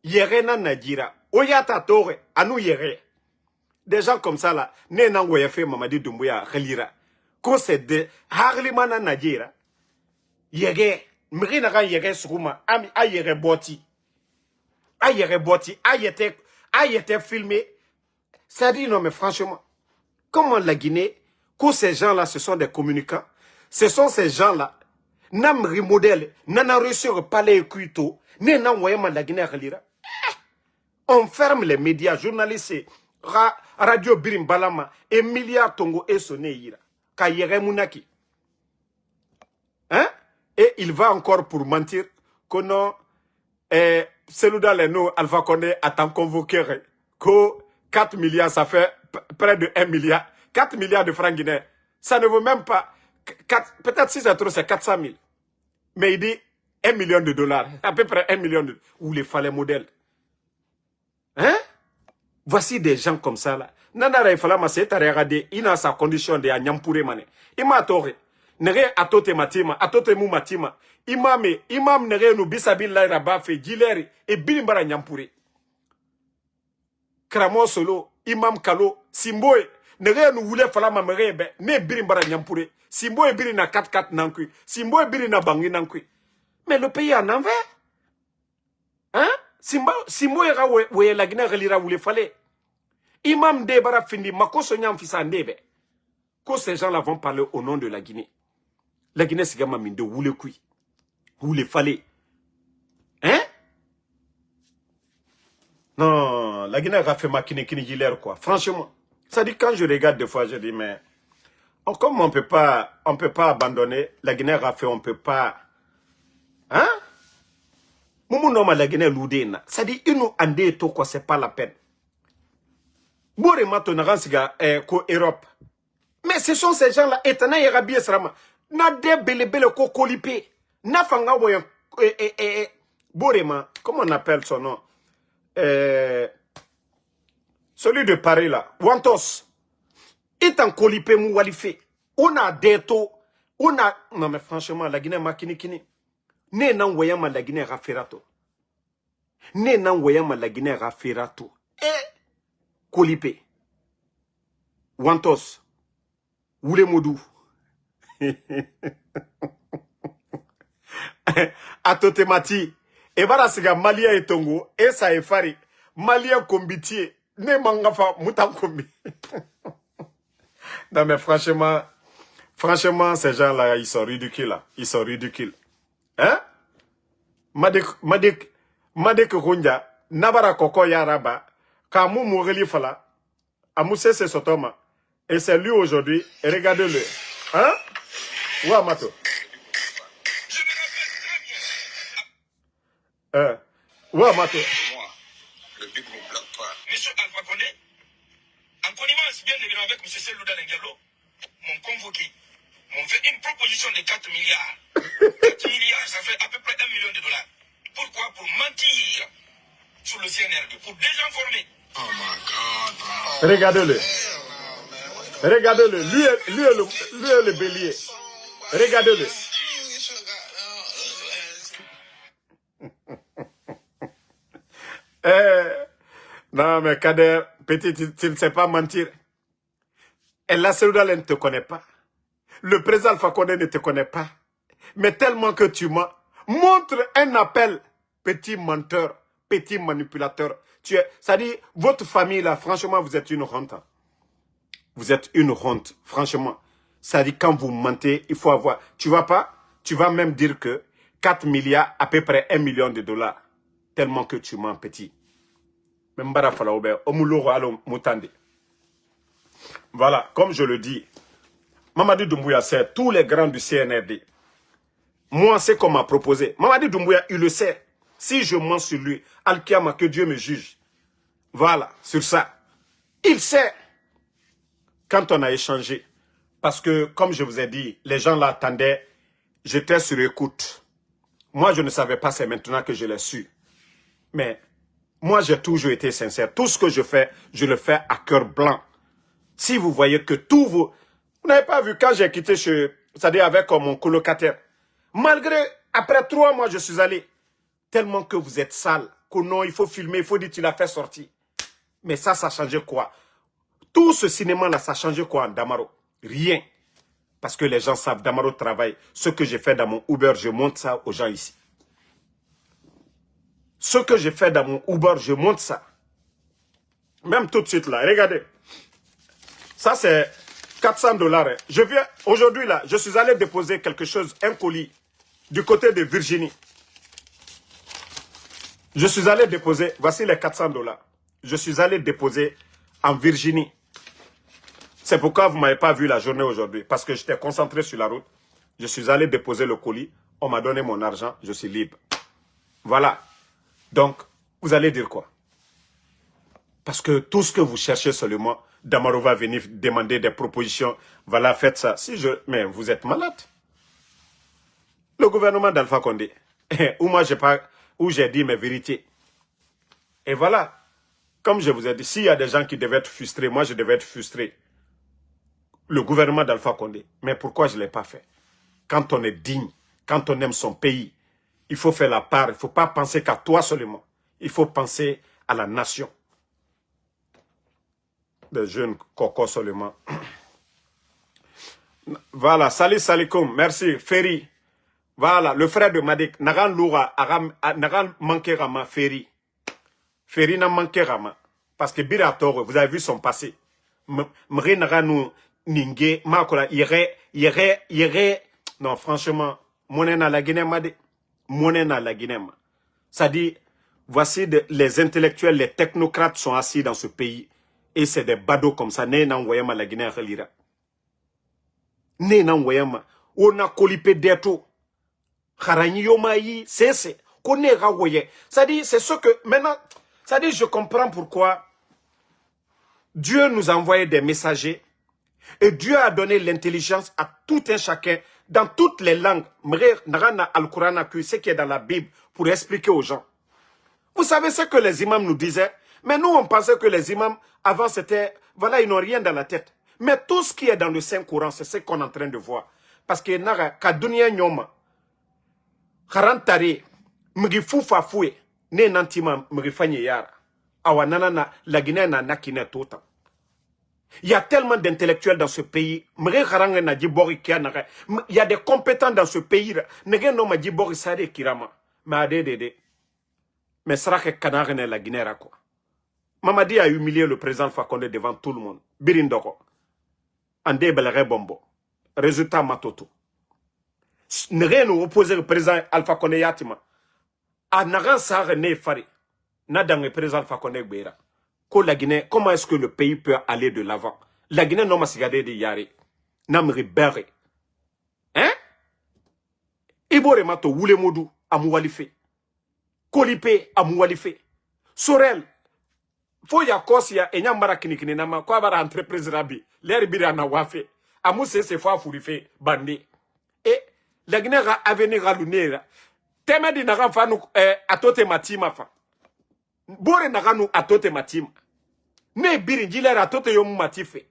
Yerena Nadjira. Oyata Tore. Anou Yere. Des gens comme ça là. Nena Ngoyefe Mamadi Doumbouya Khalira. Ko c'est de Harlimana Nadjira. Yere. Mrinara Yere Souma. A Yere Boti. A Yere Boti. A yete filmé. Ça dit non mais franchement. Comment la Guinée, que ces gens-là, ce sont des communicants, ce sont ces gens-là, n'am remodèle, n'en a reçu pas les cuito, n'en a la Guinée à lire. On ferme les médias, journalistes, Radio Birim Balama, Emilia Tongo et Soneira, Kayere Mounaki. Hein? Et il va encore pour mentir que non, Selouda Leno, Alpha Condé, a tant convoqué que 4 milliards, ça fait près de 1 milliard. 4 milliards de francs guinéens. Ça ne vaut même pas. Peut-être si c'est trop, c'est 400 000. Mais il dit 1 million de dollars. À peu près 1 million de dollars. Où les fallait modèles. Hein? Voici des gens comme ça là. Nandara ifala c'est regardé, il a sa condition de Nyampure mané. Ima tore. Nere atote matima, atote mu matima. Imam nere no bisabil la rabafe gileri et bilimbara Nyampure. Kramo solo, imam kalo, simboe. Nere no wule fala mamerebe, ne bilimbara Nyampure. Simboe biri na 4-4 nankui. Simboe biri na bangi nankui. Mais le pays en envers. Hein? Simbo yera we la Guinée relira ou le fallait. Imam Debara findi makoso nyam fisa ndebe. Que ces gens-là vont parler au nom de la Guinée. La Guinée c'est gama minde ou le kui. Ou le fallait. Hein? Non, la Guinée a fait ma kini gilaire quoi. Franchement. Ça dit quand je regarde des fois je dis mais comme on peut pas abandonner la Guinée a fait on peut pas. Hein? Moumou non la Guinée l'oudena. Ça dit inu ande to quoi c'est pas la peine. Bore mato na ransiga ko Europe. Mais ce sont ces gens là etana yerabi esrama. Na de bele ko kolipé. Na fanga woyen Borema, comment on appelle son nom? Celui de Paris là, Wantos. est en colipé mou walifé. On a des taux. On a... Non mais franchement, la Guinée makini. Ne nan wayama la Guinée raferato. Ne nan wayama la Guinée raferato. Colipé. Wantos. Oule Modou. Atotemati. Et voilà siga Malien et Tongo. Et ça est fari. Malien kombitier. Ne mangafa mutam kombi. Non mais franchement, ces gens-là, ils sont ridicules. Là. Ils sont ridicules. Hein? Madek Runja, Nabara Koko Yaraba, Kamou Moureli Fala, Amousse Sotoma. Et c'est lui aujourd'hui. Et regardez-le. Hein? Ouais, Mato. Je me rappelle très bien. Ouais, Mato. Moi, le but ne bloque pas. Monsieur Alpha Condé, en connivence bien évidemment avec M. Selouda Ngalo, m'ont convoqué, m'ont fait une proposition de 4 milliards. 4 milliards, ça fait à peu près $1 million. Pourquoi? Pour mentir sur le CNRD, pour désinformer. Oh my God. Regardez-le. Regardez-le. Lui est le bélier. Regardez-le. Non, mais Kader, petit, tu ne sais pas mentir. Et la Selouda ne te connaît pas. Le président Alpha Condé ne te connaît pas. Mais tellement que tu mens. Montre un appel, petit menteur, petit manipulateur. Ça dit, votre famille là, franchement, vous êtes une honte. Hein. Vous êtes une honte, franchement. Ça dit, quand vous mentez, il faut avoir... Tu vas même dire que 4 milliards, à peu près $1 million. Tellement que tu mens, petit. Voilà, comme je le dis, Mamadi Doumbouya, c'est tous les grands du CNRD. Moi, c'est qu'on m'a proposé. Mamadi Doumbouya, il le sait. Si je mens sur lui, Al-Kiyama, que Dieu me juge. Voilà, sur ça. Il sait. Quand on a échangé, parce que, comme je vous ai dit, les gens l'attendaient, j'étais sur écoute. Moi, je ne savais pas, c'est maintenant que je l'ai su. Mais, moi, j'ai toujours été sincère. Tout ce que je fais, je le fais à cœur blanc. Si vous voyez que tout vous... Vous n'avez pas vu quand j'ai quitté c'est-à-dire avec mon colocataire. Malgré, après 3 mois, je suis allé. Tellement que vous êtes sale. Que non, il faut filmer, il faut dire tu l'as fait sortir. Mais ça a changé quoi? Tout ce cinéma-là, ça a changé quoi en Damaro? Rien. Parce que les gens savent, Damaro travaille. Ce que j'ai fait dans mon Uber, je montre ça aux gens ici. Ce que j'ai fait dans mon Uber, je montre ça. Même tout de suite là, regardez. Ça c'est $400. Hein. Je viens, aujourd'hui là, je suis allé déposer quelque chose, un colis, du côté de Virginie. Je suis allé déposer, voici les $400. Je suis allé déposer en Virginie. C'est pourquoi vous ne m'avez pas vu la journée aujourd'hui. Parce que j'étais concentré sur la route. Je suis allé déposer le colis. On m'a donné mon argent. Je suis libre. Voilà. Donc, vous allez dire quoi? Parce que tout ce que vous cherchez seulement, Damaro va venir demander des propositions. Voilà, faites ça. Mais vous êtes malade. Le gouvernement d'Alpha Condé. Où moi, où j'ai dit mes vérités. Et voilà. comme je vous ai dit, s'il y a des gens qui devaient être frustrés, moi je devais être frustré. Le gouvernement d'Alpha Condé. Mais pourquoi je ne l'ai pas fait? Quand on est digne, quand on aime son pays, il faut faire la part. Il ne faut pas penser qu'à toi seulement. Il faut penser à la nation. Des jeunes cocos seulement. Voilà, salut salikum, merci, Ferry. Voilà, le frère de Madik, Nagan Loura, Nagan Mankerama, Ferry. Ferry n'a manqué Rama. Parce que Birator, vous avez vu son passé. Mre Naganu Ninge, Makola, irait. Non, franchement, Monena la Guinée m'a dit. Monena la Guinée. Ça dit, voici les intellectuels, les technocrates sont assis dans ce pays. Et c'est des badauds comme ça. Né n'envoyama la Guinée à Lira. Né n'envoyama. On a colipé d'eto. Harani yomayi, c'est. Qu'on est rawoye. Ça dit, c'est ce que, maintenant, ça dit, je comprends pourquoi Dieu nous a envoyé des messagers et Dieu a donné l'intelligence à tout un chacun dans toutes les langues. Ce qui est dans la Bible pour expliquer aux gens. Vous savez ce que les imams nous disaient? Mais nous, on pensait que les imams, avant, c'était, voilà, ils n'ont rien dans la tête. Mais tout ce qui est dans le Saint-Courant, c'est ce qu'on est en train de voir. Parce que, Kadunia Nyoma, Harantare, Mgifufa Foué, Ne Nantima Mgifanye Yara, Awanana, la Guinée n'a nakine tota. Il y a tellement d'intellectuels dans ce pays. Il y a des compétents dans ce pays. Mais Sarake Kanarene la Guinée. Mamadi a humilié le président Fakonde devant tout le monde. Birindoko. Ande Belere Bombo. Résultat Matoto. N'est nous opposer le président Alpha Konde Yatima. A Naran Sare Ne Fari. Nadang le président Alpha Konde Gbera. La Guinée, comment est-ce que le pays peut aller de l'avant? La Guinée n'a pas signé de Yari. Namri Berre. Hein? Ibore Mato, Wule Modou, Amoualife. Kolipe, Amoualife. Sorel. Foya Kosia, et Nyambara Kinikine Nama, quoi bara entreprise rabi. L'air bira na wafe. Amousse se fois fourife, bandé. Et la Guinée a avenir à l'unera. Teme di naran fanou, atote matima fa. Bore naganu atote matima. Ne biri jilera atote yomu matife.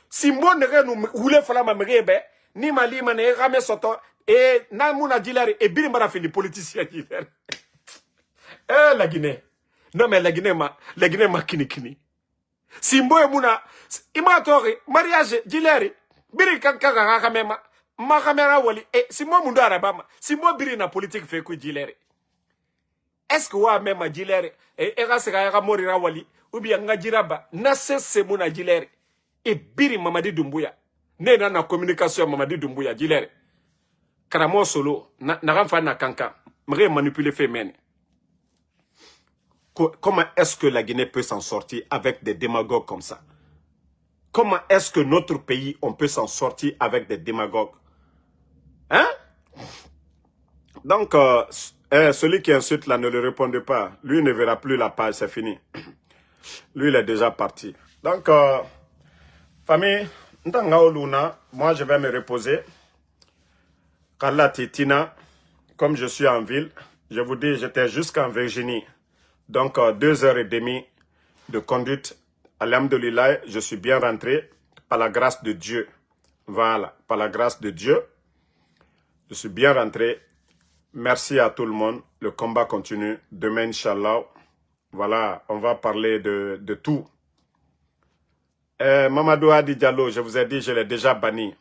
Si mo nere nu ule fala ma mrebe, ni malima ne rame soto, e na muna jilere, e biri mara fini politicien jilere. La Guinée. Non mais la Guinée ma kini. Si mbo e muna, ima tori, mariage jilere, biri kankaka rakamema, ma kamera wali, si mo mundo arabama, si mo biri na politique fait ku jilere. Est-ce que wa même a jilere et rasera morira wali ou bien nga jiraba na sese muna jilere et biri Mamadi Doumbouya ne na communication Mamadi Doumbouya jilere karamo solo na ramfa na kanka mre manipuler féminin. Comment est-ce que la Guinée peut s'en sortir avec des démagogues comme ça? Comment est-ce que notre pays on peut s'en sortir avec des démagogues? Hein? Donc celui qui insulte là ne le répondait pas. Lui ne verra plus la page, c'est fini. Lui, il est déjà parti. Donc, famille, moi, je vais me reposer. Kala Titina, comme je suis en ville, je vous dis, j'étais jusqu'en Virginie. Donc, 2h30 de conduite. Alhamdoulilah, je suis bien rentré par la grâce de Dieu. Voilà, par la grâce de Dieu. Je suis bien rentré. Merci à tout le monde. Le combat continue. Demain, Inch'Allah, voilà, on va parler de tout. Mamadou Adi Diallo, je vous ai dit, je l'ai déjà banni.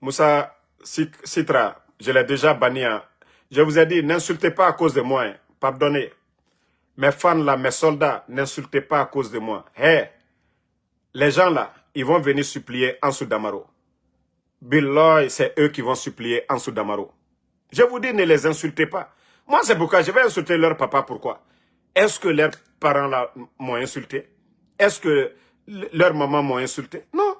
Moussa Sitra, je l'ai déjà banni. Hein. Je vous ai dit, n'insultez pas à cause de moi. Hein. Pardonnez. Mes fans là, mes soldats, n'insultez pas à cause de moi. Hey, les gens là, ils vont venir supplier en Soudamaro. Billah, c'est eux qui vont supplier en Soudamaro. Je vous dis, ne les insultez pas. Moi, c'est pourquoi je vais insulter leur papa. Pourquoi? Est-ce que leurs parents là m'ont insulté? Est-ce que leur maman m'ont insulté? Non.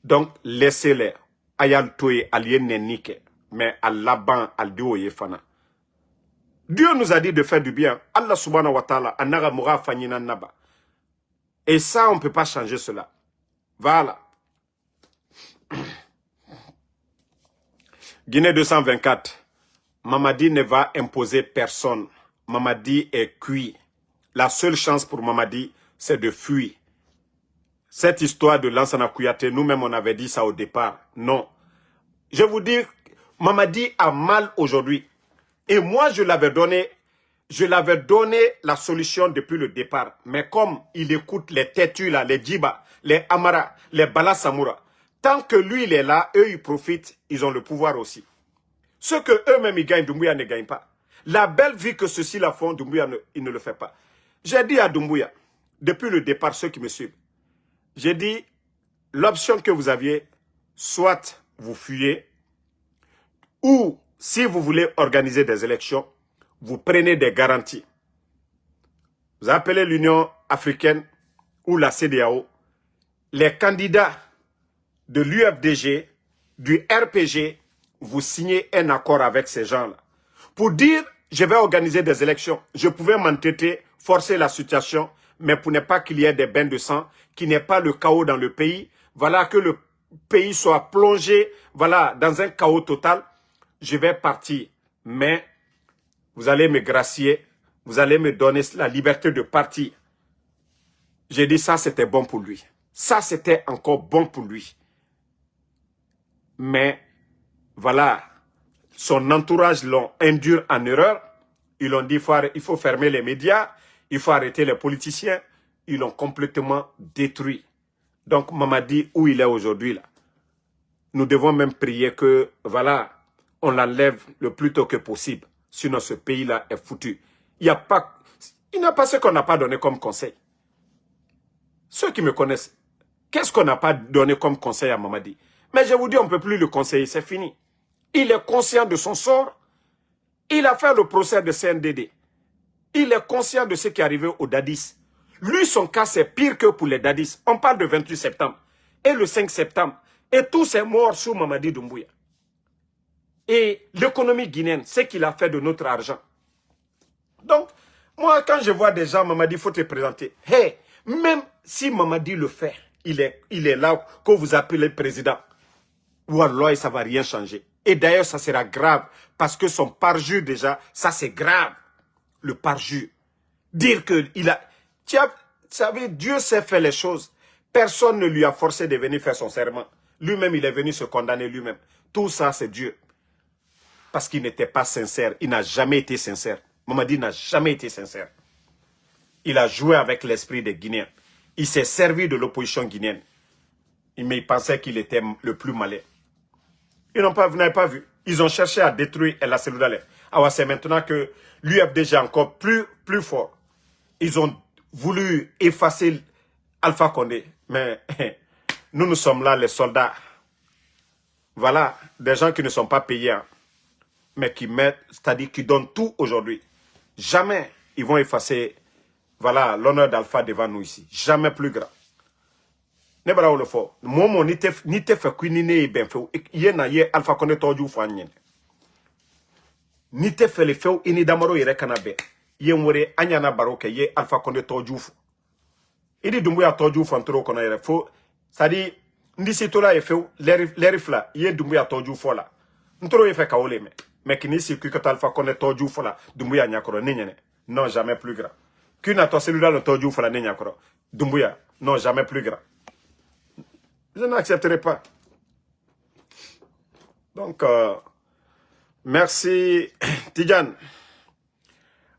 Donc, laissez-les. Ayal touye alien nenike. Mais Allaban aldioye fana. Dieu nous a dit de faire du bien. Allah subhanahu wa ta'ala anaga moura fanyina naba. Et ça, on ne peut pas changer cela. Voilà. Guinée 224. Mamadi ne va imposer personne. Mamadi est cuit. La seule chance pour Mamadi, c'est de fuir. Cette histoire de Lansana Kouyaté, nous-mêmes, on avait dit ça au départ. Non. Je vous dis, Mamadi a mal aujourd'hui. Et moi, je l'avais donné la solution depuis le départ. Mais comme il écoute les têtus, là, les Djiba, les Amara, les Bala Samoura, tant que lui, il est là, eux, ils profitent, ils ont le pouvoir aussi. Ce que eux-mêmes, ils gagnent, Doumbouya ne gagne pas. La belle vie que ceux-ci la font, Doumbouya, il ne le fait pas. J'ai dit à Doumbouya, depuis le départ, ceux qui me suivent, j'ai dit, l'option que vous aviez, soit vous fuyez, ou si vous voulez organiser des élections, vous prenez des garanties. Vous appelez l'Union africaine ou la CEDEAO, les candidats de l'UFDG, du RPG, vous signez un accord avec ces gens-là. Pour dire, je vais organiser des élections, je pouvais m'entêter, forcer la situation, mais pour ne pas qu'il y ait des bains de sang, qu'il n'y ait pas le chaos dans le pays, voilà, que le pays soit plongé, voilà, dans un chaos total, je vais partir. Mais vous allez me gracier, vous allez me donner la liberté de partir. J'ai dit ça, c'était bon pour lui. Ça, c'était encore bon pour lui. Mais, voilà, son entourage l'ont induit en erreur. Ils ont dit il faut fermer les médias, il faut arrêter les politiciens. Ils l'ont complètement détruit. Donc, Mamadi, où il est aujourd'hui, là, nous devons même prier que, voilà, on l'enlève le plus tôt que possible. Sinon, ce pays-là est foutu. Il n'y a pas ce qu'on n'a pas donné comme conseil. Ceux qui me connaissent, qu'est-ce qu'on n'a pas donné comme conseil à Mamadi? Mais je vous dis, on ne peut plus le conseiller, c'est fini. Il est conscient de son sort. Il a fait le procès de CNDD. Il est conscient de ce qui est arrivé aux Dadis. Lui, son cas, c'est pire que pour les Dadis. On parle de 28 septembre. Et le 5 septembre. Et tous ces morts sous Mamadi Doumbouya. Et l'économie guinéenne, c'est qu'il a fait de notre argent. Donc, moi, quand je vois des gens, Mamadi, il faut te présenter. Hey, même si Mamadi le fait, il est là que vous appelez président. Wallah, ça ne va rien changer. Et d'ailleurs, ça sera grave. Parce que son parjure, déjà, ça c'est grave. Le parjure. Dire qu'il a... Tu savez, Dieu sait faire les choses. Personne ne lui a forcé de venir faire son serment. Lui-même, il est venu se condamner lui-même. Tout ça, c'est Dieu. Parce qu'il n'était pas sincère. Il n'a jamais été sincère. Mamadi n'a jamais été sincère. Il a joué avec l'esprit des Guinéens. Il s'est servi de l'opposition guinéenne. Mais il pensait qu'il était le plus malin. Vous n'avez pas vu. Ils ont cherché à détruire El Seloudalé. Alors c'est maintenant que l'UFDG est encore plus fort. Ils ont voulu effacer Alpha Condé. Mais nous sommes là, les soldats. Voilà, des gens qui ne sont pas payés, hein, mais qui mettent, c'est-à-dire qui donnent tout aujourd'hui. Jamais ils vont effacer, voilà, l'honneur d'Alpha devant nous ici. Jamais plus grand. Ne bara le fo momo ni te fe kwini ne ben fe ye na ye Alpha Condé toju fo anyen ni te fe le fe ini damaro yere kanabe ye nwore anya na baro ke ye Alpha Condé toju fo idi Doumbouya toju fo ntoro kono yere fo sadi ndi sitola ye fe lerifla ye Doumbouya toju fo la ntoro ye fe kaole mais kini si ku ka Alpha Condé toju fo la Doumbouya nyakoro ni nyene non jamais plus grand qu'une to celui-là le toju fo la ni nyakoro Doumbouya non jamais plus grand. Je n'accepterai pas. Donc, merci Tidjane.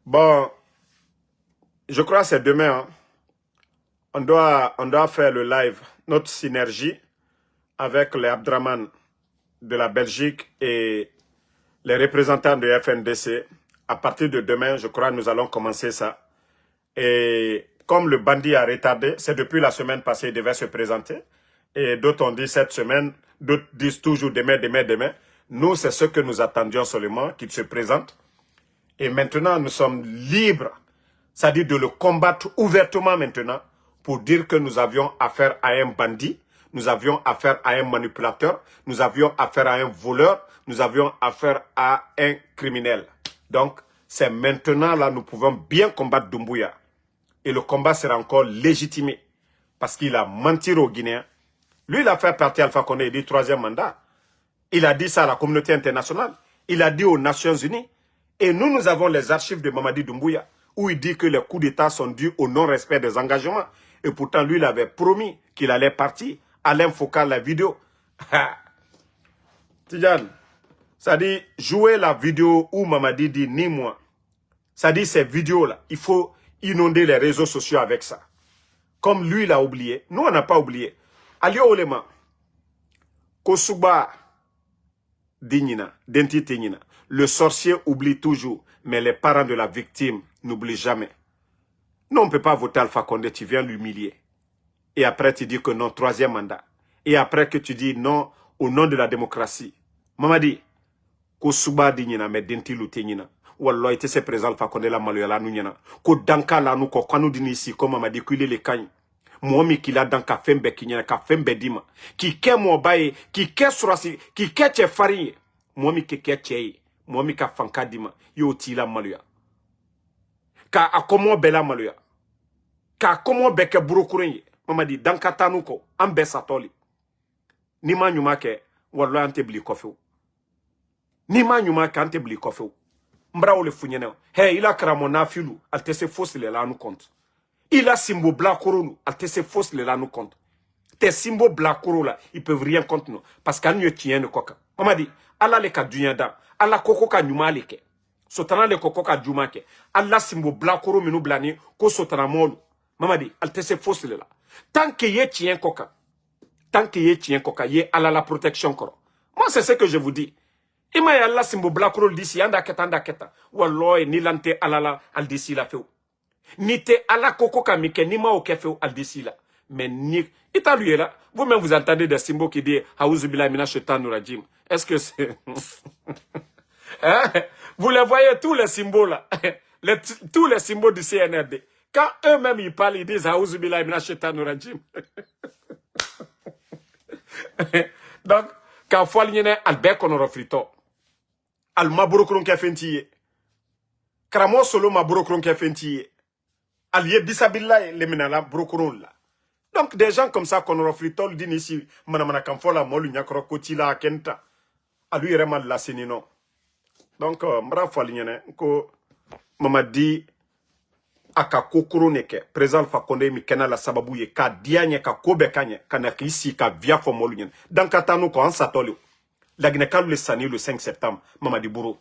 Bon, je crois que c'est demain. Hein. On doit faire le live, notre synergie avec les Abdraman de la Belgique et les représentants de FNDC. À partir de demain, je crois que nous allons commencer ça. Et comme le bandit a retardé, c'est depuis la semaine passée, il devait se présenter. Et d'autres ont dit cette semaine, d'autres disent toujours demain. Nous, c'est ce que nous attendions seulement, qu'il se présente. Et maintenant, nous sommes libres, c'est-à-dire de le combattre ouvertement maintenant, pour dire que nous avions affaire à un bandit, nous avions affaire à un manipulateur, nous avions affaire à un voleur, nous avions affaire à un criminel. Donc, c'est maintenant là, nous pouvons bien combattre Doumbouya. Et le combat sera encore légitimé, parce qu'il a menti aux Guinéens. Lui, il a fait partie Alpha Condé, il dit 3e mandat. Il a dit ça à la communauté internationale. Il a dit aux Nations Unies. Et nous avons les archives de Mamadi Doumbouya. où il dit que les coups d'État sont dus au non-respect des engagements. Et pourtant, lui, il avait promis qu'il allait partir. Alain Foucault, la vidéo. Tidjane, ça dit, jouer la vidéo où Mamadi dit ni moi. Ça dit, ces vidéos-là, il faut inonder les réseaux sociaux avec ça. Comme lui, il a oublié. Nous, on n'a pas oublié. Alio Olema, Kosuba, Dignina, Denti Tignina. Le sorcier oublie toujours, mais les parents de la victime n'oublient jamais. Non, on ne peut pas voter Alpha Condé, tu viens l'humilier. Et après, tu dis que non, troisième mandat. Et après que tu dis non, au nom de la démocratie. Mamadi, Kosuba Dignina, mais Denti Lutinina. Wallah, il était présent Alpha Condé la Maloyala Nouniana. Ko Danka la nous, ko nous dini ici, comme Mamadi, qu'il est les kagnes. Moi, qui l'a dans ka fembe kinyana, ka fembe dima. Qui ke mo baye, qui ke surasi, qui ke che fari. Moi, qui ke che. Moi, ka fanka dima. Yo tila maluya. Ka akomo bela maluya. Ka akomo beke burokurenye. Mamadi, dans ka tanuko, ambe satoli. Ni ma nyuma ke, wallo ante bli kofeu. Ni ma nyuma ke ante bli kofeu. Mbra ole funyene. Hey, il a kramona filu, alte se fossile la nous compte. Il a Simbo Blakoro, alte se fossile la nous compte. Tes Simbo Blakoro là, ils peuvent rien contre nous. Parce qu'à nous tient le coca. Mamadi, ala le ka dunyada, ala koko ka nyuma leke. Sotana le koko ka djuma ke. Ala Simbo Blakoro menu blani, ko sotana molu. Mamadi, alte se fossile là. Tant que ye tient coca, tant que ye tient coca, ye ala la protection koro. Moi, c'est ce que je vous dis. Ima ya Allah Simbo Blakoro d'ici, anda keta. Wallah, ni lante alala al d'ici la feu. Ni te ala koko kamike, ni ma oke feu al d'ici là. Mais ni, ita lui là, vous-même vous entendez des symboles qui disent, Haouzubila mina shaitanur rajim. Est-ce que c'est, hein? Vous les voyez tous les symboles là, tous les symboles du CNRD. Quand eux-mêmes ils parlent, ils disent, Haouzubila mina shaitanur rajim. Donc, quand faut l'yene albert qu'on refrito. Al mabrokron ke fentiye. Kramo solo mabrokron ke fentiye. Al ye bisabilla le menala brokron là. Donc des gens comme ça qu'on refritol din ici manamana kan fola molu nyakro kotila kenta. Alu yere la senino. Donc mbra folinyene ko Mamadi aka kokoro neke président Alpha Condé mi kenala sababu ye ka dianye ka kobe kanye kana ici ka via fo molu nyen. Donc atanu ko ansatoli. La Guinée-Calou le sani le 5 septembre, Mamadi Bourou.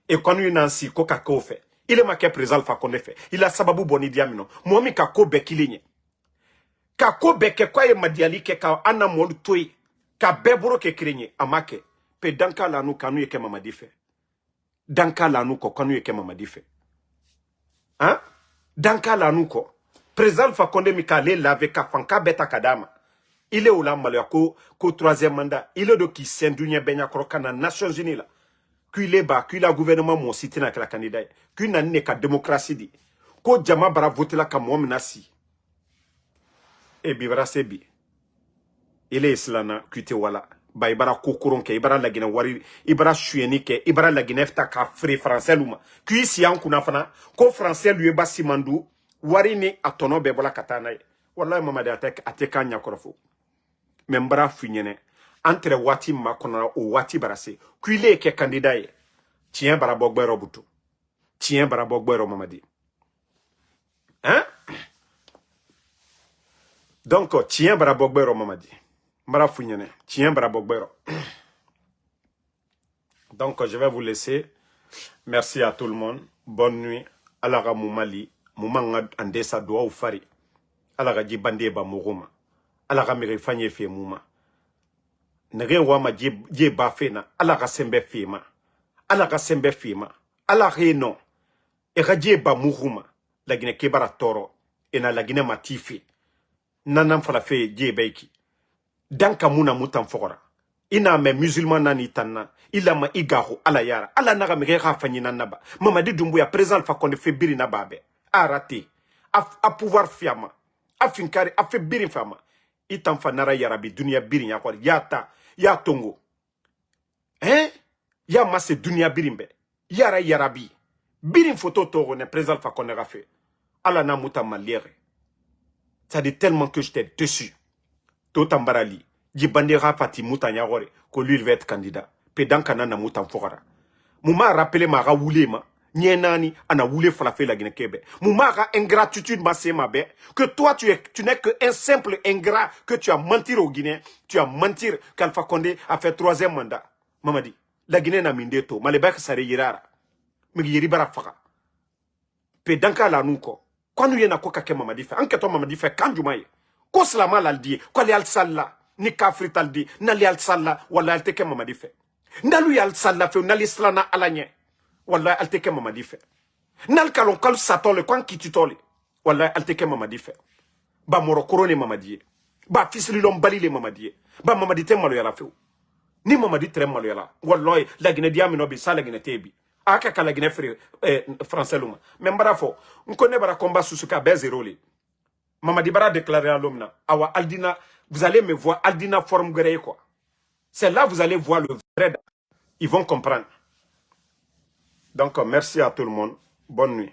Et quand il Nancy, ko kako fait. Il est marqué président Alpha Condé fait. Il a sababu boni diamino. Momi kako bekilinye. Kako beke kwa ye madiali ke ka ana molu toi. Ka beboro ke kirenye amake. Pe danka la nou kanu yeke Mamadi fait. Danka la nou ko kanu yeke Mamadi fait. Hein? Danka la nou ko. Président Alpha Condé mi ka le lave ka fanka beta kadama. Il est au Lambalua, qu'au troisième mandat, il est de qui s'est d'union benya krokana Nations Unies là. Qu'il est bas, qu'il a gouvernement mon cité na la candidat, qu'il n'a n'est qu'à démocratie dit. Qu'au Djama bara voté la comme homme nasi. Et bibara sebi. Il est islana, kute wala. Ba ibara kokoronke, ibara la Guinée wari, ibara chuyenike, ibara la Guinée fta ka fré français luma. Kui si an kuna fana, ko français lui ba simandou, wari ni atono bebola katana. Wallahi Mamadi ateka nyakorofo. Membra finyene entre wati makona o wati barase kuile ke candidat ye tien bara bogbero butu tien bara bogbero Mamadi hein donc tien bara bogbero Mamadi mbara finyene tien bara bogbero. Donc je vais vous laisser. Merci à tout le monde, bonne nuit. Alara Moumali Moumanga andesa doa ou fari alara jibande ba muguma alara mere fanye fe muma nere wama je ba fena alara sembe fema alara sembe fema alara no e raje ba muguma la Guinée kebara toro ena la Guinée matifi nanam fala fe je beki danka muna mutan fora ina me musulman nani tanna ila ma igaho ala yara ala naga mere ga fanyi nanaba Mamadi Doumbouya président Alpha Condé fe biri na babe arate a pouvoir fiama a finkari a fait birin fama itan fa nara yarabi dunia birin ya kwari yata ya tongo hein ya masse dunia birimbe yara yarabi birin photo toro ne président Alpha Condé a fait ala na muta maliere ça dit tellement que j'étais dessus totambarali jibandera fati muta nyagore ko lui il va être candidat pedan kana na muta fokara muma rappelé ma rawulema Nienani, ana voulu falafé la Guinée Québec. Moumara, ingratitude, ma que toi, tu n'es qu'un simple ingrat, que tu as menti aux Guinéens, tu as menti qu'Alpha Condé a fait 3e mandat. Mamadi, la Guinée n'a mindeto, malebek sare yirara. Mais yiri bara faka. Pe danka la nuko. Quand nous y en quoi Mamadi fait, enquête Mamadi fait quand du maïe. Ko slama l'aldi, quoi li al salla, ni kafri taldi, na li al salla, wala al teke Mamadi fait. Nalu yal salla fait, na li slana alanye. Wallah alteke Mamadi fait. Nal kalon kal satole kwan kititole. Wallah alteke Mamadi fait. Ba moro korone Mamadi. Ba fisli lom bali le Mamadi. Ba Mamadi te malo yala feu. Ni Mamadi tre malo yala. Wallah la Guinée diamino bi sa la Guinée tebi. Aka ka la Guinée français luma. Membara fo. Nkone bara combat susuka be zéro li. Mamadi bara déclarer à l'homme na. Awa Aldina, vous allez me voir Aldina forme gré quoi. C'est là vous allez voir le vrai. Ils vont comprendre. Donc, merci à tout le monde. Bonne nuit.